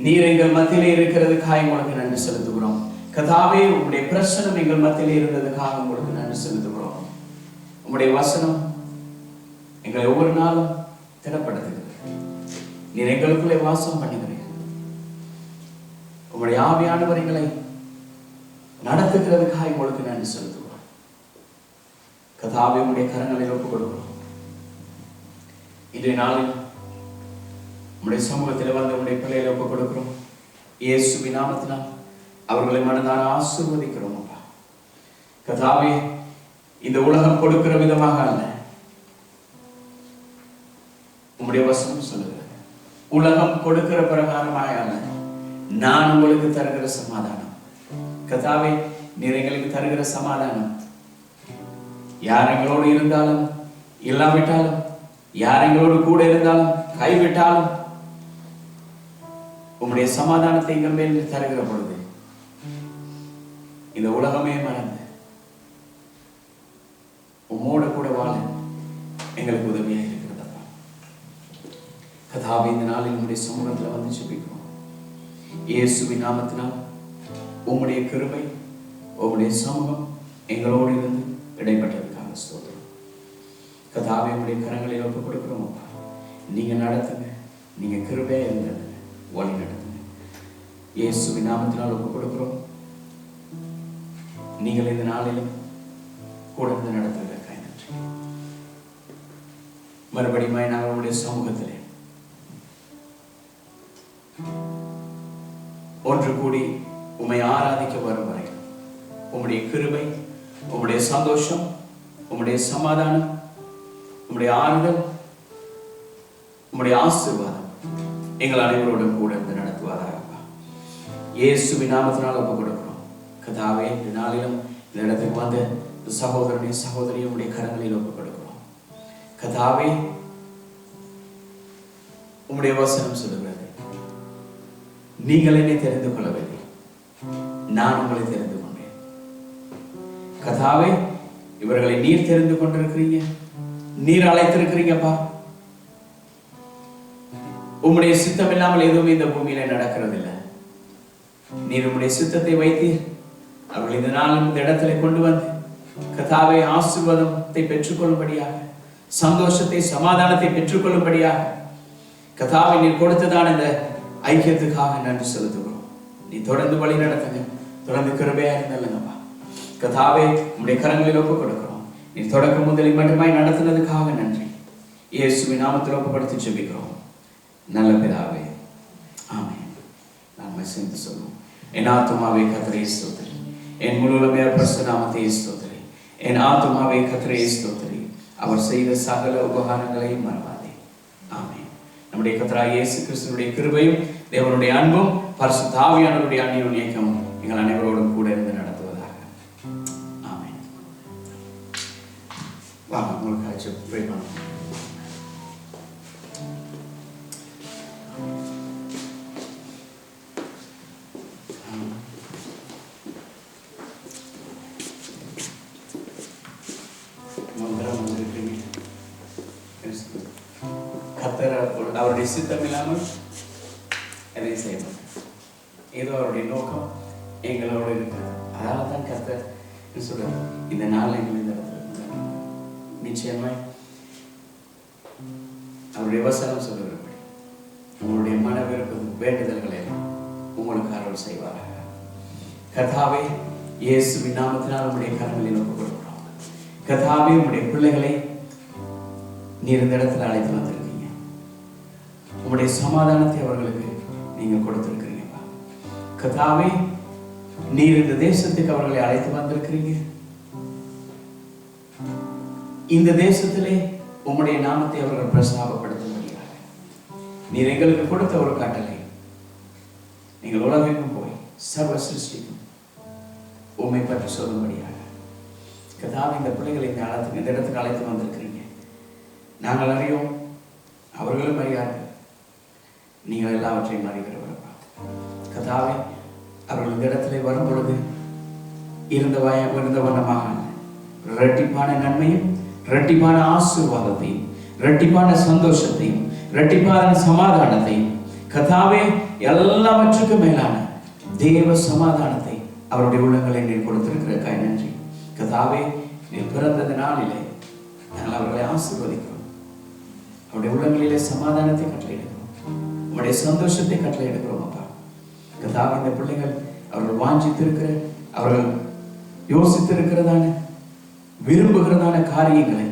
நீர் எங்கள் மத்தியிலே இருக்கிறதுக்காக உங்களுக்கு நன்றி செலுத்துகிறோம். கர்த்தாவே உம்முடைய பிரசனம் எங்கள் மத்தியிலே இருந்ததுக்காக உங்களுக்கு நன்றி செலுத்துகிறோம். உம்முடைய வசனம் எங்களை ஒவ்வொரு நாளும் திடப்படுத்துகிறது. நீர் எங்களுக்குள்ளே வாசம் பண்ணுகிறீர். உம்முடைய ஆவியானவர் எங்களை நடத்துகிறதுக்காக உங்களுக்கு நன்றி செலுத்துகிறோம். கர்த்தாவே உம்முடைய கரங்களில் ஒப்புக் கொடுக்கிறோம். இன்றைய நாளில் உம்முடைய சமூகத்தில் வந்து உம்முடைய பிள்ளைகளை ஒப்புக் கொடுக்கிறோம். இயேசுவின் நாமத்தினால் அவர்களை மனதார ஆசீர்வதிக்கிறோம். அப்பா கர்த்தாவே இந்த உலகம் கொடுக்கிற விதமாக அல்ல, உம்முடைய வசனம் சொல்லுகிறது, உலகம் கொடுக்கிற பிரகாரமாக அல்ல, நான் உங்களுக்கு தருகிற சமாதானம். கர்த்தாவே நீர் எங்களுக்கு தருகிற சமாதானம் யார் எங்களோடு இருந்தாலும் இல்லாவிட்டாலும், யார் எங்களோடு கூட இருந்தாலும் கைவிட்டாலும், உம்முடைய சமாதானத்தை எங்கள் மேல் தருகிற பொழுது இந்த உலகமே மறந்து உம்மோடு கூட வாழ எங்களுக்கு உதவியாக இருக்கிறதப்பா. கர்த்தாவே இந்த நாளில் உம்முடைய சமூகத்தில் வந்து ஜெபிக்கிறோம். இயேசுவின் நாமத்தினால் உம்முடைய கிருபை உம்முடைய சமூகம் எங்களோடு இருந்து இடைப்பட்டதுக்காக ஸ்தோத்திரம். கர்த்தாவே உம்முடைய கரங்களில் ஒப்புக் கொடுக்கிறோம். அப்பா நீங்க நடத்துங்க, நீங்க கிருபையா இருந்தது வழி நடத்துங்க. இயேசுவின் நாமத்தினால் ஒப்புக் கொடுக்கிறோம். நீங்கள் இந்த நாளிலும் கூட இருந்து நடத்துவதற்காக நன்றி. மறுபடியும் நாங்கள் உங்களுடைய சமூகத்திலே ஒன்று கூடி உம்மை ஆராதிக்க வரும் வரை உம்முடைய கிருபை, உம்முடைய சந்தோஷம், உம்முடைய சமாதானம், உம்முடைய ஆறுதல், உம்முடைய ஆசீர்வாதம் எங்கள் அனைவரோடும் கூட இருந்து நடத்துவாராக. இயேசுவின் நாமத்தினால் ஒப்புக் கொடுக்கிறோம். கர்த்தாவே இந்த நாளிலும் இந்த இடத்துக்கு வந்து சகோதரனை சகோதரியை உடைய கரங்களில் ஒப்புக் கொடுக்கிறோம். கர்த்தாவே உம்முடைய வசனம் சொல்லுகிறது, நீங்கள் என்னை தெரிந்து கொள்ளவில்லை, நான் உங்களை தெரிந்து கொண்டேன். கர்த்தாவே இவர்களை நீர் தெரிந்து கொண்டிருக்கிறீங்க, நீர் அழைத்திருக்கிறீங்கப்பா. உம்முடைய சித்தம் இல்லாமல் எதுவும் இந்த பூமியில நடக்கிறது இல்லை. நீர் உம்முடைய சித்தத்தை வைத்தீர். அவர்கள் இந்த நாளும் இந்த இடத்துல கொண்டு வந்து கர்த்தாவே ஆசீர்வாதத்தை பெற்றுக்கொள்ளும்படியாக, சந்தோஷத்தை சமாதானத்தை பெற்றுக்கொள்ளும்படியாக கர்த்தாவே நீர் கொடுத்ததான இந்த ஐக்கியத்துக்காக நன்றி செலுத்துகிறோம். நீ தொடர்ந்து வழி நடத்துங்க, தொடர்ந்து கிருபையா இருந்தல்லங்கப்பா. கர்த்தாவே உம்முடைய கரங்களில் ஒப்புக் கொடுக்கிறோம். நீ தொடக்கம் முதலில் மட்டுமாய் நடத்தினதுக்காக நன்றி. இயேசுவின் நாமத்தில் ஒப்புப்படுத்தி ஜெபிக்கிறோம் நல்ல பிதாவே, ஆமென். நாம சேர்ந்து சொல்லுவோம். என் ஆத்துமாவே கர்த்தரை ஸ்தோத்திரி, என் முழுவதுமே பரிசுத்த நாமத்தை ஸ்தோத்திரி, என் ஆத்துமாவே கர்த்தரை ஸ்தோத்திரி, அவர் செய்த சகல உபகாரங்களையும் மறவாதே. ஆமென். நம்முடைய கர்த்தராகிய இயேசு கிறிஸ்துவினுடைய கிருபையும் தேவனுடைய அன்பும் பரிசுத்த ஆவியானவருடைய அந்யோன்யமும் எங்கள் அனைவரோடும் கூட இருந்து நடத்துவதாக. ஆமென். வாங்க உங்களுக்கு ப்ரே பண்ணுவோம். அவருடைய சித்தம் இல்லாமல் எதையும் செய்ய மாட்டார். ஏதோ அவருடைய நோக்கம் எங்களோடு இருக்கிறது. அதனால தான் கர்த்தர் சொல்றார், இந்த நாள் எங்கள் இந்த இடத்துல நிச்சயமாய் அவருடைய வசனம் சொல்லுகிறபடி உங்களுடைய மன விருப்ப வேண்டுதல்களை உங்களுக்கு அருள் செய்வாராக. கர்த்தாவே இயேசுவின் நாமத்தினால் உங்களுடைய கரங்களில் ஒப்புக் கொடுக்கிறோம். கர்த்தாவே உங்களுடைய பிள்ளைகளை நீர் இந்த இடத்துல அழைத்து வந்திருக்கீங்க. உங்களுடைய சமாதானத்தை அவர்களுக்கு நீங்க கொடுத்திருக்கிறீங்கப்பா. கர்த்தாவே நீர் இந்த தேசத்துக்கு அவர்களை அழைத்து வந்திருக்கிறீங்க. இந்த தேசத்திலே உம்முடைய நாமத்தை அவர்கள் பிரஸ்தாபப்படுத்தும்படியாக நீர் எங்களுக்கு கொடுத்த ஒரு கட்டளை, நீங்கள் உலகெங்கும் போய் சர்வ சிருஷ்டிக்கும் உண்மை பற்றி சொல்லும்படியாக கதாவை இந்த பிள்ளைகளை இந்த இடத்துக்கு அழைத்து வந்திருக்கிறீங்க. நாங்கள் அறியோம், அவர்களும் அறியார்கள், நீங்கள் எல்லாவற்றையும் அறிகிறவர்களா கதாவை. அவர்கள் இந்த இடத்துல வரும் பொழுது இருந்த வண்ணமாக இரட்டிப்பான நன்மையும் இரட்டிப்பான ஆசீர்வாதத்தையும் இரட்டிப்பான சந்தோஷத்தையும் இரட்டிப்பான சமாதானத்தையும் கதாவே எல்லாவற்றுக்கும் மேலான தேவ சமாதானத்தை அவருடைய உள்ளங்களை நீர் கொடுத்திருக்கிற நன்றி கதாவே. நீர் பிறந்தது நாளிலே நாங்கள் அவர்களை ஆசீர்வதிக்கிறோம். அவருடைய உள்ளங்களிலே சமாதானத்தை கட்டளையிடுகிறோம், அவருடைய சந்தோஷத்தை கட்டளையிடுகிறோம் அப்பா. கதாவே இந்த பிள்ளைகள் அவர்கள் வாஞ்சித்திருக்கிற, அவர்கள் யோசித்திருக்கிறதான, விரும்புகிறதான காரியங்களை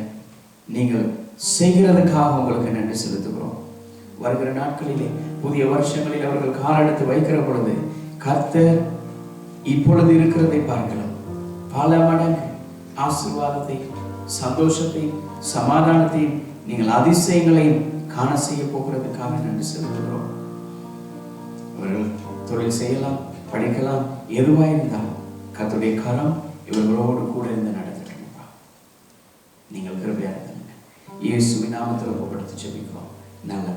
நீங்கள் செய்கிறதுக்காக உங்களுக்கு நன்றி செலுத்துகிறோம். வருகிற நாட்களிலே புதிய வருஷங்களில் அவர்கள் காலெடுத்து வைக்கிற பொழுது கர்த்தர் இப்பொழுது இருக்கிறதை பார்க்கலாம் பல மடங்கு ஆசீர்வாதத்தை, சந்தோஷத்தை, சமாதானத்தையும் நீங்கள் அதிசயங்களையும் காண செய்ய போகிறதுக்காக நன்றி செலுத்துகிறோம். அவர்கள் தொழில் செய்யலாம், படிக்கலாம், எதுவாக இருந்தாலும் கர்த்தருடைய கரம் இவர்களோடு கூட இருந்து நடத்துகிறோம்ப்பா. நீங்கள் கிருபையா இருங்க. இயேசுவின் நாமத்தில் ஒப்புக்கொடுத்து ஜெபிக்கிறோம் நல்ல